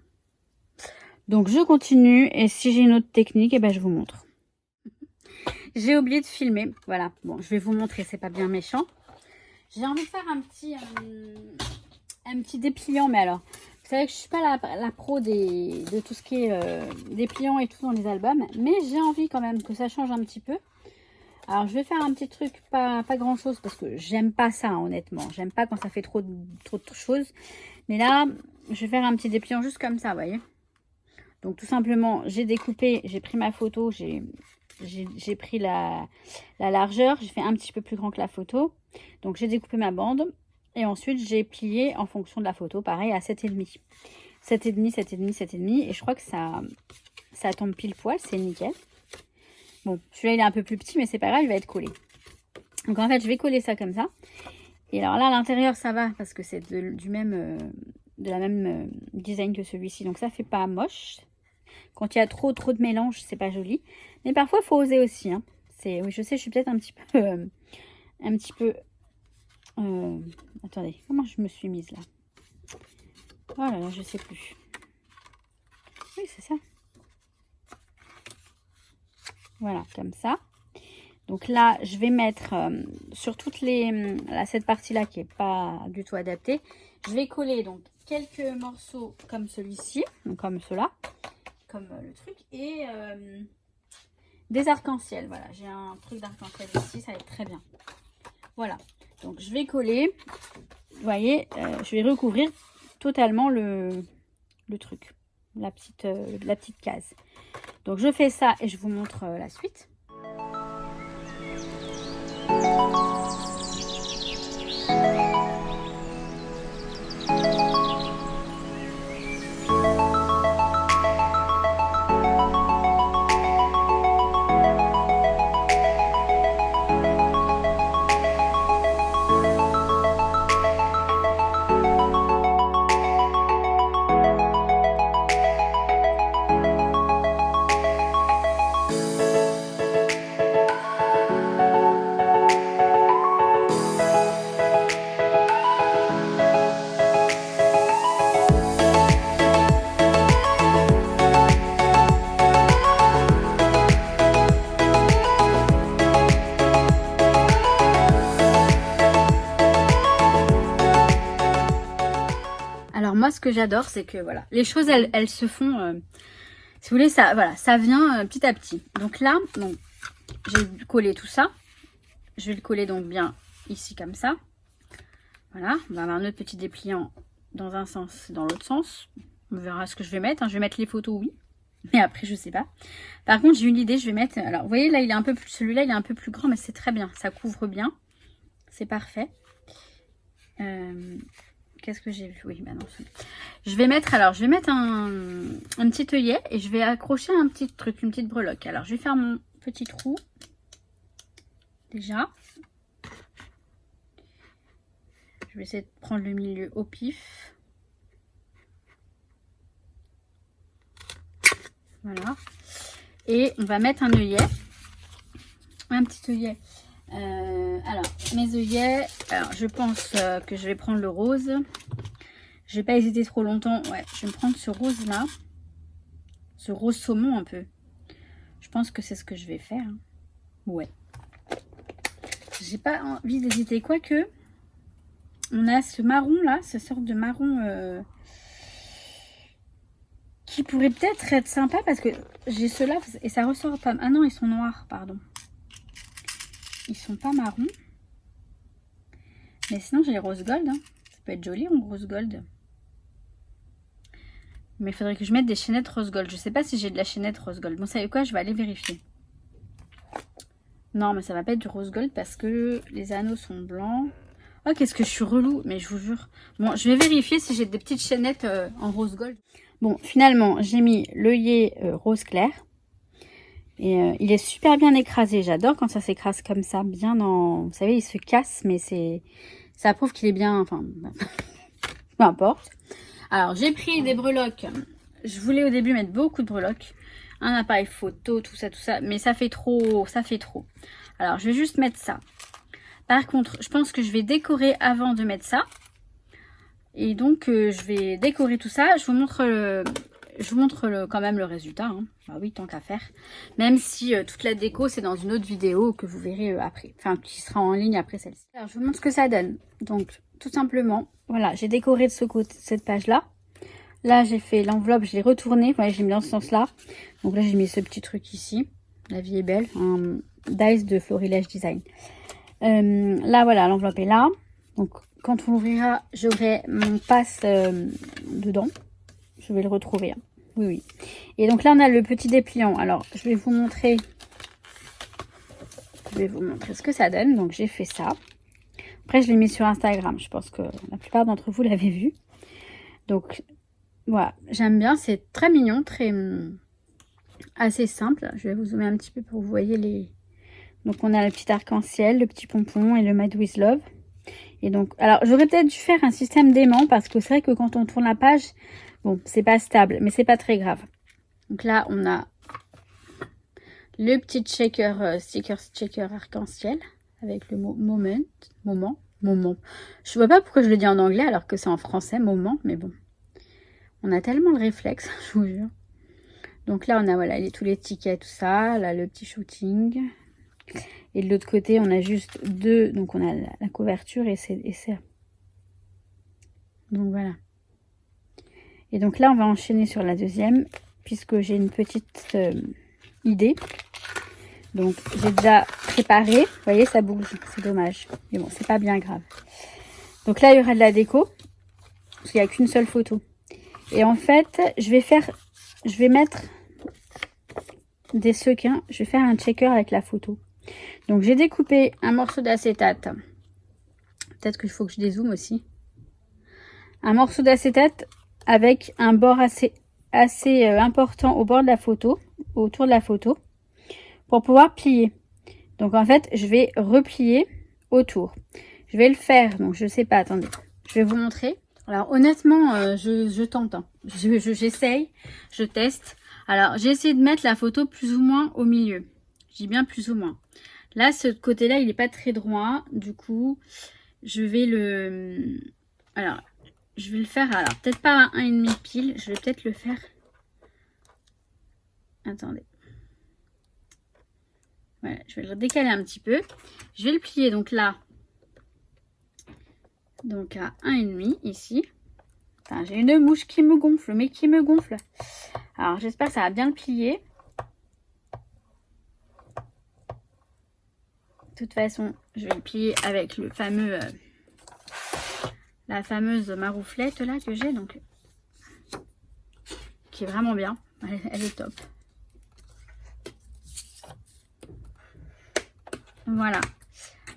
Donc, je continue. Et si j'ai une autre technique, eh ben, je vous montre. J'ai oublié de filmer. Voilà. Bon, je vais vous montrer. C'est pas bien méchant. J'ai envie de faire un petit dépliant. Mais alors, vous savez que je suis pas la pro de tout ce qui est dépliant et tout dans les albums. Mais j'ai envie quand même que ça change un petit peu. Alors, je vais faire un petit truc, pas grand chose, parce que j'aime pas ça, hein, honnêtement. J'aime pas quand ça fait trop de choses. Mais là, je vais faire un petit dépliant juste comme ça, vous voyez. Donc, tout simplement, j'ai découpé, j'ai pris ma photo, j'ai pris la largeur. J'ai fait un petit peu plus grand que la photo. Donc, j'ai découpé ma bande. Et ensuite, j'ai plié en fonction de la photo, pareil, à 7,5. 7,5, 7,5, 7,5. Et je crois que ça tombe pile poil, c'est nickel. Bon, celui-là, il est un peu plus petit, mais c'est pas grave, il va être collé. Donc, en fait, je vais coller ça comme ça. Et alors là, à l'intérieur, ça va, parce que c'est de la même design que celui-ci. Donc, ça fait pas moche. Quand il y a trop de mélange, c'est pas joli. Mais parfois, il faut oser aussi. Hein. Oui, je sais, je suis peut-être un petit peu... attendez, comment je me suis mise là? Oh là là, je sais plus. Oui, c'est ça. Voilà, comme ça. Donc là, je vais mettre sur toutes cette partie-là qui n'est pas du tout adaptée. Je vais coller donc quelques morceaux comme celui-ci, donc comme cela, comme le truc, et des arcs-en-ciel. Voilà, j'ai un truc d'arc-en-ciel ici, ça va être très bien. Voilà, donc je vais coller. Vous voyez, je vais recouvrir totalement le truc, la petite case. Donc je fais ça et je vous montre la suite. Alors moi, ce que j'adore, c'est que voilà, les choses, elles se font, si vous voulez, ça, voilà, ça vient petit à petit. Donc là, j'ai collé tout ça. Je vais le coller donc bien ici comme ça. Voilà, on va avoir un autre petit dépliant dans un sens, dans l'autre sens. On verra ce que je vais mettre. Hein. Je vais mettre les photos, oui. Mais après, je sais pas. Par contre, j'ai une idée, je vais mettre... Alors, vous voyez, là, il est un peu plus... Celui-là, il est un peu plus grand, mais c'est très bien. Ça couvre bien. C'est parfait. Qu'est-ce que j'ai vu? Oui, bah non. Je vais mettre... Alors, je vais mettre un petit œillet et je vais accrocher un petit truc, une petite breloque. Alors, je vais faire mon petit trou. Déjà. Je vais essayer de prendre le milieu au pif. Voilà. Et on va mettre un œillet. Un petit œillet. Alors, mes œillets. Alors, je pense que je vais prendre le rose. Je vais pas hésiter trop longtemps. Ouais, je vais me prendre ce rose-là. Ce rose saumon un peu. Je pense que c'est ce que je vais faire. Ouais. J'ai pas envie d'hésiter. Quoique, on a ce marron là, ce sorte de marron qui pourrait peut-être être sympa parce que j'ai ceux-là et ça ressort pas. Ah non, ils sont noirs, pardon. Ils sont pas marrons. Mais sinon, j'ai les rose gold. Hein. Ça peut être joli en rose gold. Mais il faudrait que je mette des chaînettes rose gold. Je sais pas si j'ai de la chaînette rose gold. Bon, vous savez quoi? Je vais aller vérifier. Non, mais ça va pas être du rose gold parce que les anneaux sont blancs. Oh, qu'est-ce que je suis relou. Mais je vous jure. Bon, je vais vérifier si j'ai des petites chaînettes en rose gold. Bon, finalement, j'ai mis l'œillet rose clair. Et il est super bien écrasé. J'adore quand ça s'écrase comme ça, bien en... Vous savez, il se casse, mais ça prouve qu'il est bien... Enfin, peu importe. Alors, j'ai pris des breloques. Je voulais au début mettre beaucoup de breloques. Un appareil photo, tout ça. Mais ça fait trop, Alors, je vais juste mettre ça. Par contre, je pense que je vais décorer avant de mettre ça. Et donc, je vais décorer tout ça. Je vous montre quand même le résultat. Hein. Ah oui, tant qu'à faire. Même si toute la déco, c'est dans une autre vidéo que vous verrez après. Enfin, qui sera en ligne après celle-ci. Alors, je vous montre ce que ça donne. Donc, tout simplement, voilà, j'ai décoré de ce côté, cette page-là. Là, j'ai fait l'enveloppe, je l'ai retournée. Voilà, j'ai mis dans ce sens-là. Donc là, j'ai mis ce petit truc ici. La vie est belle. Un dice de Florilège Design. Là, voilà, l'enveloppe est là. Donc, quand on l'ouvrira, j'aurai mon passe dedans. Je vais le retrouver. Hein. Oui. Et donc là, on a le petit dépliant. Alors, je vais vous montrer ce que ça donne. Donc, j'ai fait ça. Après, je l'ai mis sur Instagram. Je pense que la plupart d'entre vous l'avez vu. Donc, voilà. J'aime bien. C'est très mignon. Assez simple. Je vais vous zoomer un petit peu pour que vous voyez les... Donc, on a le petit arc-en-ciel, le petit pompon et le Made with Love. Et donc, alors, j'aurais peut-être dû faire un système d'aimant parce que c'est vrai que quand on tourne la page, bon, c'est pas stable, mais c'est pas très grave. Donc là, on a le petit sticker arc-en-ciel avec le mot moment. Je vois pas pourquoi je le dis en anglais alors que c'est en français, moment, mais bon. On a tellement le réflexe, je vous jure. Donc là, on a voilà, tous les tickets, tout ça. Là, le petit shooting. Et de l'autre côté, on a juste deux. Donc, on a la couverture et c'est. Donc, voilà. Et donc là, on va enchaîner sur la deuxième. Puisque j'ai une petite idée. Donc, j'ai déjà préparé. Vous voyez, ça bouge. C'est dommage. Mais bon, c'est pas bien grave. Donc là, il y aura de la déco. Parce qu'il n'y a qu'une seule photo. Et en fait, je vais mettre des sequins. Je vais faire un checker avec la photo. Donc, j'ai découpé un morceau d'acétate. Peut-être qu'il faut que je dézoome aussi. Un morceau d'acétate avec un bord assez important au bord de la photo, autour de la photo, pour pouvoir plier. Donc, en fait, je vais replier autour. Je vais le faire. Donc, je sais pas. Attendez. Je vais vous montrer. Alors, honnêtement, je tente. Hein. J'essaye. Je teste. Alors, j'ai essayé de mettre la photo plus ou moins au milieu. Je dis bien plus ou moins. Là, ce côté-là, il n'est pas très droit. Du coup, je vais le... Alors, je vais le faire... Alors, peut-être pas à 1,5 pile. Je vais peut-être le faire... Attendez. Voilà, je vais le décaler un petit peu. Je vais le plier, donc là. Donc, à 1,5 ici. Enfin, j'ai une mouche qui me gonfle, mais qui me gonfle. Alors, j'espère que ça va bien le plier. De toute façon, je vais le plier avec le fameux, la fameuse marouflette là que j'ai, donc qui est vraiment bien. Elle est top. Voilà.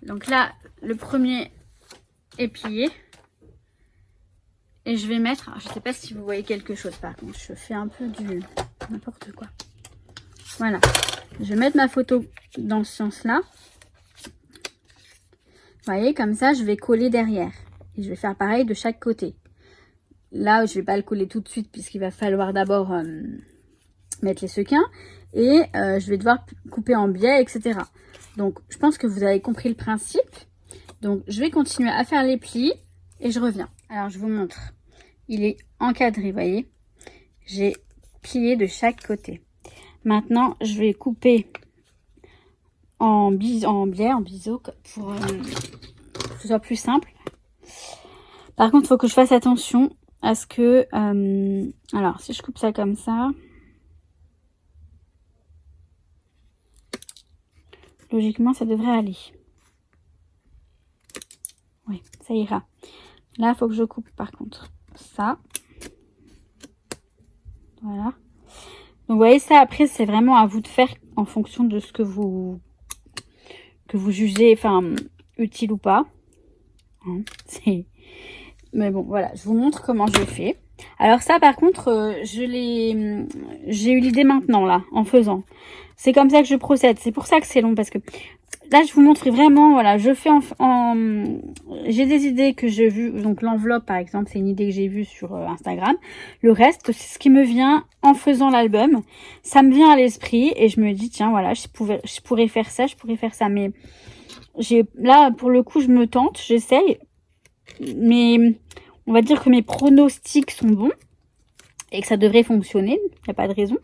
Donc là, le premier est plié. Et je vais mettre, alors je ne sais pas si vous voyez quelque chose par contre, je fais un peu du n'importe quoi. Voilà. Je vais mettre ma photo dans ce sens-là. Vous voyez, comme ça, je vais coller derrière. Et je vais faire pareil de chaque côté. Là, je ne vais pas le coller tout de suite puisqu'il va falloir d'abord mettre les sequins. Et je vais devoir couper en biais, etc. Donc, je pense que vous avez compris le principe. Donc, je vais continuer à faire les plis et je reviens. Alors, je vous montre. Il est encadré, vous voyez. J'ai plié de chaque côté. Maintenant, je vais couper en biais, en biseau pour que ce soit plus simple. Par contre, il faut que je fasse attention à ce que... alors, si je coupe ça comme ça... Logiquement, ça devrait aller. Oui, ça ira. Là, il faut que je coupe par contre ça. Voilà. Donc, vous voyez ça, après, c'est vraiment à vous de faire en fonction de ce que vous jugez, enfin, utile ou pas. Hein, mais bon, voilà, je vous montre comment je fais. Alors ça, par contre, j'ai eu l'idée maintenant, là, en faisant. C'est comme ça que je procède. C'est pour ça que c'est long, parce que là, je vous montre vraiment, voilà, je fais j'ai des idées que j'ai vues. Donc l'enveloppe, par exemple, c'est une idée que j'ai vue sur Instagram. Le reste, c'est ce qui me vient en faisant l'album. Ça me vient à l'esprit et je me dis, tiens, voilà, je pourrais faire ça, je pourrais faire ça. Mais là, pour le coup, je me tente, j'essaye. Mais on va dire que mes pronostics sont bons et que ça devrait fonctionner. Il n'y a pas de raison.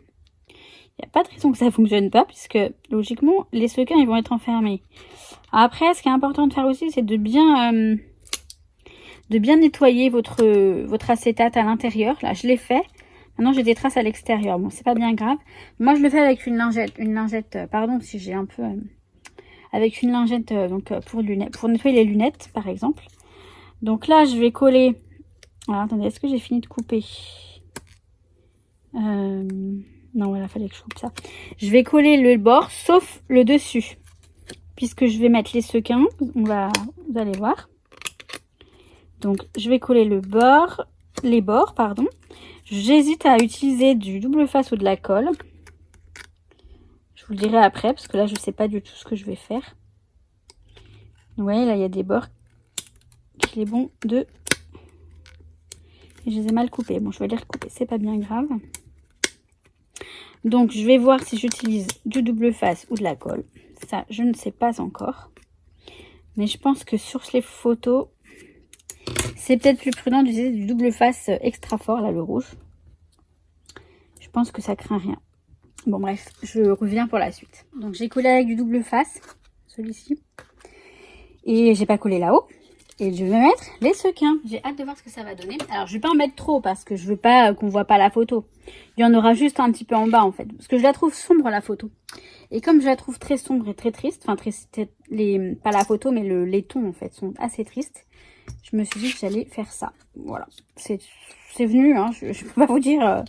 Il n'y a pas de raison que ça ne fonctionne pas, puisque logiquement, les sequins, ils vont être enfermés. Après, ce qui est important de faire aussi, c'est de bien nettoyer votre acétate à l'intérieur. Là, je l'ai fait. Maintenant, j'ai des traces à l'extérieur. Bon, c'est pas bien grave. Moi, je le fais avec une lingette, pardon si j'ai un peu... avec une lingette pour nettoyer les lunettes, par exemple. Donc là, je vais coller... Alors, attendez, est-ce que j'ai fini de couper Non, voilà, fallait que je coupe ça. Je vais coller le bord, sauf le dessus. Puisque je vais mettre les sequins. Vous allez voir. Donc, je vais coller les bords, pardon. J'hésite à utiliser du double face ou de la colle. Je vous le dirai après, parce que là, je ne sais pas du tout ce que je vais faire. Vous voyez, là, il y a des bords qu'il est bon de... Et je les ai mal coupés. Bon, je vais les recouper, c'est pas bien grave. Donc, je vais voir si j'utilise du double face ou de la colle. Ça, je ne sais pas encore. Mais je pense que sur les photos, c'est peut-être plus prudent d'utiliser du double face extra fort, là, le rouge. Je pense que ça craint rien. Bon, bref, je reviens pour la suite. Donc, j'ai collé avec du double face, celui-ci. Et j'ai pas collé là-haut. Et je vais mettre les sequins. J'ai hâte de voir ce que ça va donner. Alors, je vais pas en mettre trop parce que je veux pas qu'on voit pas la photo. Il y en aura juste un petit peu en bas, en fait. Parce que je la trouve sombre, la photo. Et comme je la trouve très sombre et très triste, enfin, pas la photo, mais les tons, en fait, sont assez tristes. Je me suis dit que j'allais faire ça. Voilà. C'est venu, hein. Je peux pas vous dire...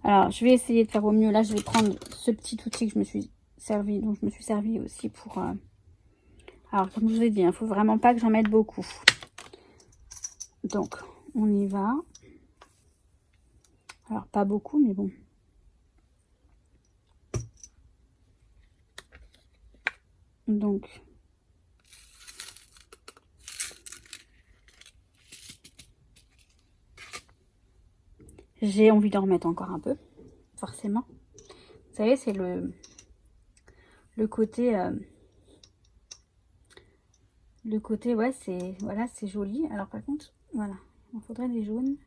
Alors, je vais essayer de faire au mieux. Là, je vais prendre ce petit outil que je me suis servi, dont je me suis servi aussi pour... Alors, comme je vous ai dit, il ne faut vraiment pas que j'en mette beaucoup. Donc, on y va. Alors, pas beaucoup, mais bon. Donc, j'ai envie d'en remettre encore un peu, forcément. Vous savez, c'est le côté... le côté, ouais, c'est joli. Alors, par contre, voilà, il faudrait des jaunes.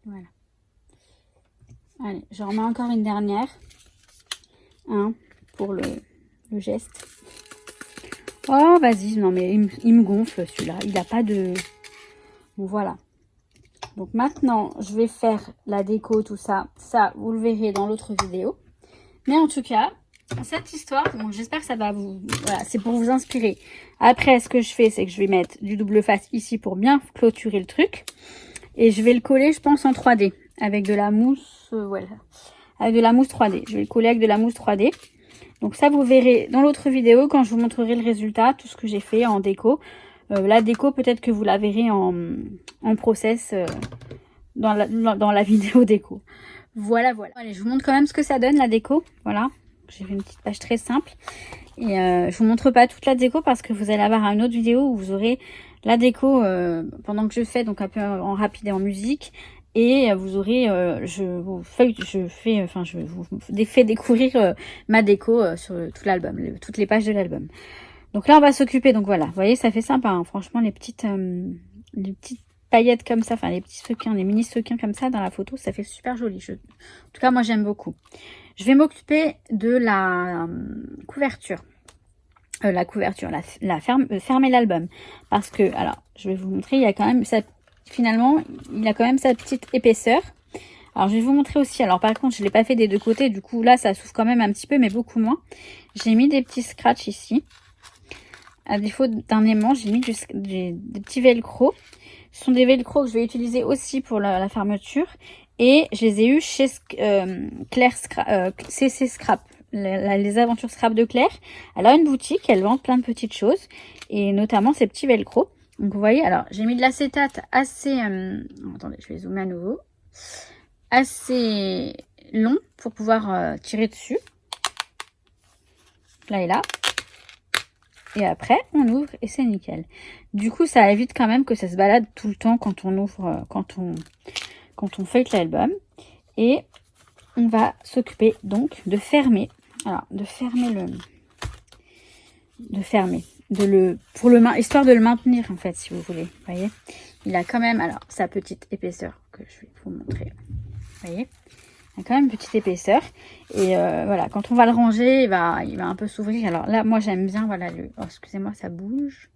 Voilà. Allez, j'en remets encore une dernière. Pour le geste. Oh, vas-y, non, mais il me gonfle, celui-là. Il n'a pas de... Bon, voilà. Donc, maintenant, je vais faire la déco, tout ça. Ça, vous le verrez dans l'autre vidéo. Mais en tout cas... Cette histoire, bon, j'espère que ça va vous... Voilà, c'est pour vous inspirer. Après, ce que je fais, c'est que je vais mettre du double face ici pour bien clôturer le truc. Et je vais le coller, je pense, en 3D. Avec de la mousse... voilà. Avec de la mousse 3D. Je vais le coller avec de la mousse 3D. Donc ça, vous verrez dans l'autre vidéo, quand je vous montrerai le résultat, tout ce que j'ai fait en déco. La déco, peut-être que vous la verrez en process dans la vidéo déco. Voilà, voilà. Allez, je vous montre quand même ce que ça donne, la déco. Voilà. J'ai fait une petite page très simple. Et je vous montre pas toute la déco parce que vous allez avoir une autre vidéo où vous aurez la déco pendant que je fais, donc un peu en rapide et en musique. Et vous aurez, je vous fais découvrir ma déco sur tout l'album, toutes les pages de l'album. Donc là, on va s'occuper. Donc voilà, vous voyez, ça fait sympa. Hein, franchement, les petites paillettes comme ça, enfin les petits sequins, les mini sequins comme ça dans la photo, ça fait super joli. En tout cas, moi, j'aime beaucoup. Je vais m'occuper de la couverture. Fermer l'album. Parce que, alors, je vais vous montrer, il y a quand même finalement, il a quand même sa petite épaisseur. Alors, je vais vous montrer aussi. Alors, par contre, je ne l'ai pas fait des deux côtés. Du coup, là, ça souffle quand même un petit peu, mais beaucoup moins. J'ai mis des petits scratchs ici. À défaut d'un aimant, j'ai mis des petits velcro. Ce sont des velcro que je vais utiliser aussi pour la fermeture. Et je les ai eus chez CC Scrap, les aventures scrap de Claire. Elle a une boutique, elle vend plein de petites choses. Et notamment ces petits velcro. Donc vous voyez, alors j'ai mis de l'acétate assez... attendez, je vais zoomer à nouveau. Assez long pour pouvoir tirer dessus. Là et là. Et après, on ouvre et c'est nickel. Du coup, ça évite quand même que ça se balade tout le temps quand on ouvre, quand on fait l'album. Et on va s'occuper donc de fermer. Alors, de fermer histoire de le maintenir en fait, si vous voulez. Vous voyez, il a quand même, alors, sa petite épaisseur que je vais vous montrer. Vous voyez, il a quand même une petite épaisseur. Et voilà, quand on va le ranger, il va un peu s'ouvrir. Alors là, moi, j'aime bien, voilà, oh, excusez-moi, ça bouge.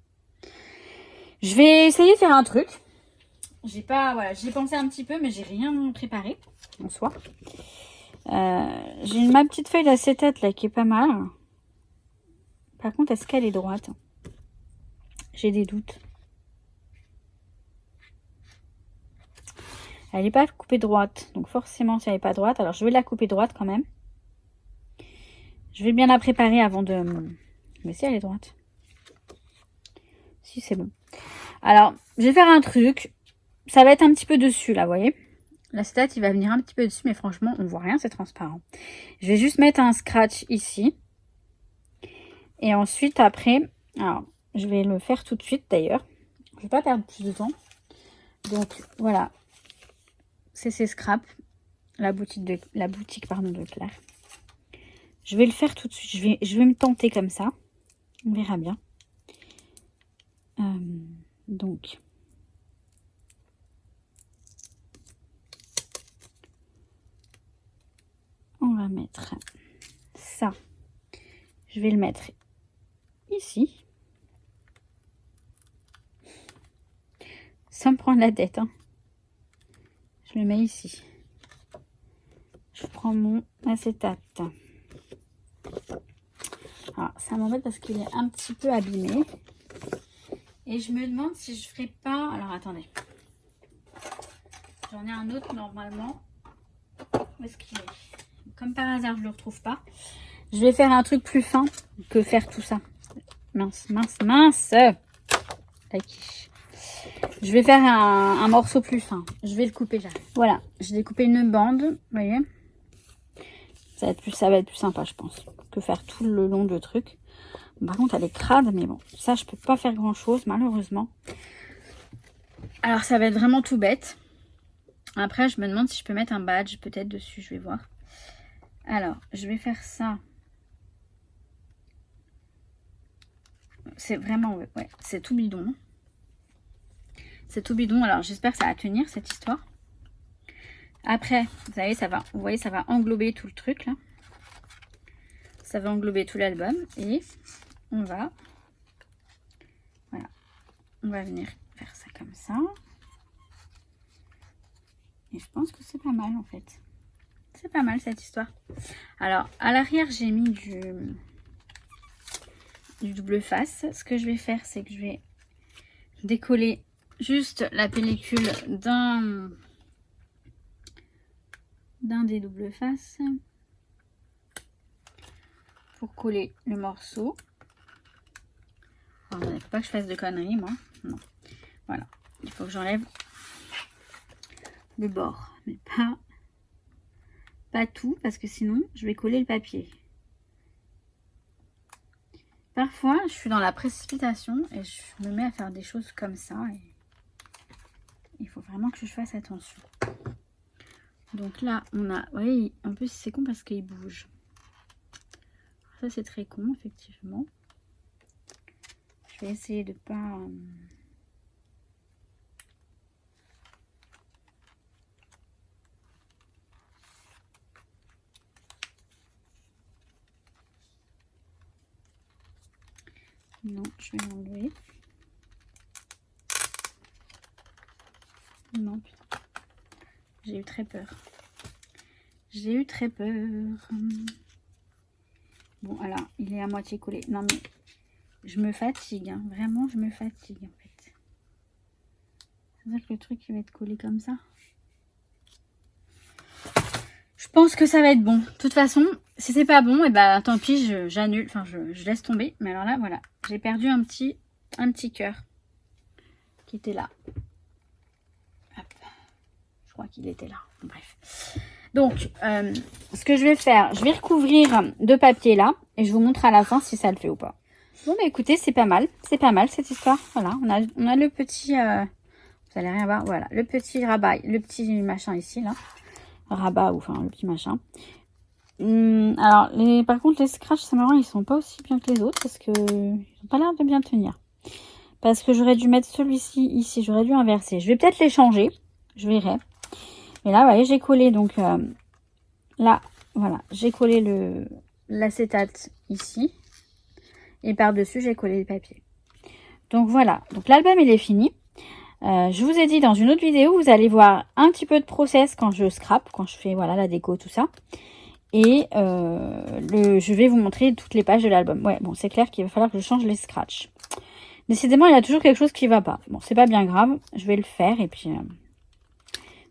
Je vais essayer de faire un truc. J'ai pensé un petit peu, mais j'ai rien préparé en soi. J'ai ma petite feuille d'acétate là qui est pas mal. Par contre, est-ce qu'elle est droite? J'ai des doutes. Elle n'est pas coupée droite. Donc forcément, si elle n'est pas droite, alors je vais la couper droite quand même. Je vais bien la préparer avant de... Mais si elle est droite. Si, c'est bon. Alors, je vais faire un truc. Ça va être un petit peu dessus là, vous voyez. L'acétate, il va venir un petit peu dessus, mais franchement, on voit rien, c'est transparent. Je vais juste mettre un scratch ici. Et ensuite, après, alors, je vais le faire tout de suite d'ailleurs. Je ne vais pas perdre plus de temps. Donc, voilà. C'est ces scraps. La boutique de Claire. Je vais le faire tout de suite. Je vais me tenter comme ça. On verra bien. Donc... on va mettre ça. Je vais le mettre ici. Sans me prendre la tête. Hein. Je le mets ici. Je prends mon acétate. Alors, ça m'embête parce qu'il est un petit peu abîmé. Et je me demande si je ferai pas... alors, attendez. J'en ai un autre normalement. Où est-ce qu'il est? Comme par hasard, je ne le retrouve pas. Je vais faire un truc plus fin que faire tout ça. Mince. La quiche. Je vais faire un morceau plus fin. Je vais le couper, j'arrive. Voilà, j'ai découpé une bande. Vous voyez, ça va être plus sympa, je pense, que faire tout le long de truc. Par contre, elle est crade, mais bon, ça, je peux pas faire grand-chose, malheureusement. Alors, ça va être vraiment tout bête. Après, je me demande si je peux mettre un badge peut-être dessus, je vais voir. Alors, je vais faire ça. C'est vraiment... ouais, c'est tout bidon. C'est tout bidon. Alors, j'espère que ça va tenir, cette histoire. Après, vous savez, vous voyez, ça va englober tout le truc, là. Ça va englober tout l'album. Et on va... voilà. On va venir faire ça comme ça. Et je pense que c'est pas mal, en fait. C'est pas mal, cette histoire. Alors, à l'arrière, j'ai mis du double face. Ce que je vais faire, c'est que je vais décoller juste la pellicule d'un des double faces pour coller le morceau. Alors, il ne faut pas que je fasse de conneries, moi. Non. Voilà. Il faut que j'enlève le bord, mais pas tout, parce que sinon, je vais coller le papier. Parfois, je suis dans la précipitation et je me mets à faire des choses comme ça. Et il faut vraiment que je fasse attention. Donc là, on a... vous voyez, en plus, c'est con parce qu'il bouge. Ça, c'est très con, effectivement. Je vais essayer de pas... non, je vais l'enlever. Non, putain. J'ai eu très peur. J'ai eu très peur. Bon, alors, il est à moitié collé. Non, mais je me fatigue. Hein. Vraiment, je me fatigue, en fait. C'est-à-dire que le truc, il va être collé comme ça. Je pense que ça va être bon. De toute façon, si c'est pas bon, et bah tant pis, j'annule. Enfin, je laisse tomber. Mais alors là, voilà. J'ai perdu un petit cœur. qui était là. Hop. Je crois qu'il était là. Bref. Donc, ce que je vais faire, je vais recouvrir de papier là. Et je vous montre à la fin si ça le fait ou pas. Bon, bah écoutez, c'est pas mal. C'est pas mal cette histoire. Voilà, on a le petit... vous allez rien voir. Voilà, le petit rabat, le petit machin ici, là. Rabat, ou enfin, le petit machin. Alors, par contre, les scratchs, c'est marrant, ils sont pas aussi bien que les autres. Parce que ils ont pas l'air de bien tenir. Parce que j'aurais dû mettre celui-ci ici. J'aurais dû inverser. Je vais peut-être les changer. Je verrai. Et là, vous voyez, j'ai collé, donc... là, voilà. J'ai collé l'acétate ici. Et par-dessus, j'ai collé le papier. Donc voilà. Donc l'album, il est fini. Je vous ai dit dans une autre vidéo, vous allez voir un petit peu de process quand je scrape, quand je fais voilà la déco, tout ça. Et je vais vous montrer toutes les pages de l'album. Ouais, bon, c'est clair qu'il va falloir que je change les scratchs. Décidément, il y a toujours quelque chose qui va pas. Bon, c'est pas bien grave. Je vais le faire et puis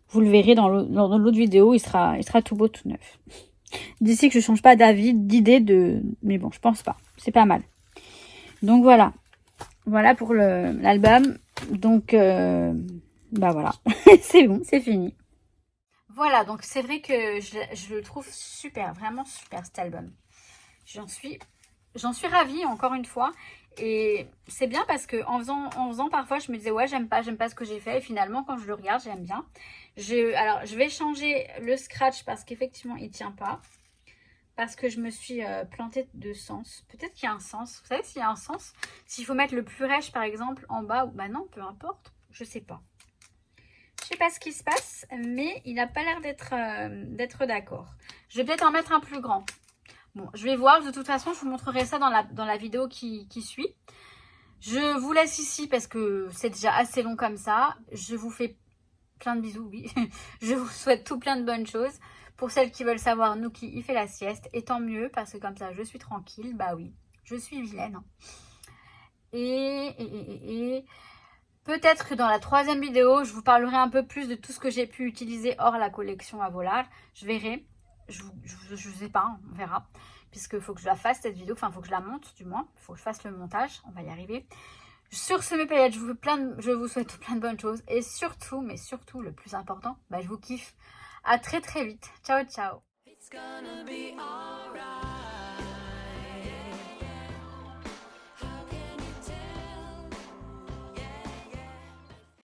vous le verrez dans l'autre vidéo. Il sera tout beau, tout neuf. D'ici que je change pas d'avis, d'idée de... Mais bon, je pense pas. C'est pas mal. Donc voilà. Voilà pour l'album. Donc, bah voilà. C'est bon, c'est fini. Voilà, donc c'est vrai que je le trouve super, vraiment super cet album. J'en suis ravie encore une fois. Et c'est bien parce que en faisant parfois, je me disais ouais, j'aime pas ce que j'ai fait. Et finalement, quand je le regarde, j'aime bien. Alors, je vais changer le scratch parce qu'effectivement, il tient pas. Parce que je me suis plantée de sens. Peut-être qu'il y a un sens. Vous savez s'il y a un sens? S'il faut mettre le plus rêche, par exemple, en bas ou... Bah non, peu importe. Je sais pas. Je sais pas ce qui se passe, mais il n'a pas l'air d'être d'accord. Je vais peut-être en mettre un plus grand. Bon, je vais voir. De toute façon, je vous montrerai ça dans la vidéo qui suit. Je vous laisse ici parce que c'est déjà assez long comme ça. Je vous fais plein de bisous, oui. Je vous souhaite tout plein de bonnes choses. Pour celles qui veulent savoir, Nouki, il fait la sieste. Et tant mieux, parce que comme ça, je suis tranquille. Bah oui, je suis vilaine. Et peut-être que dans la 3e vidéo, je vous parlerai un peu plus de tout ce que j'ai pu utiliser hors la collection à Volage. Je verrai. Je sais pas, on verra. Puisqu'il faut que je la fasse cette vidéo. Enfin, il faut que je la monte, du moins. Il faut que je fasse le montage. On va y arriver. Sur ce, mes paillettes, je vous souhaite plein de bonnes choses. Et surtout, mais surtout, le plus important, bah, je vous kiffe. À très très vite. Ciao, ciao. It's gonna be alright.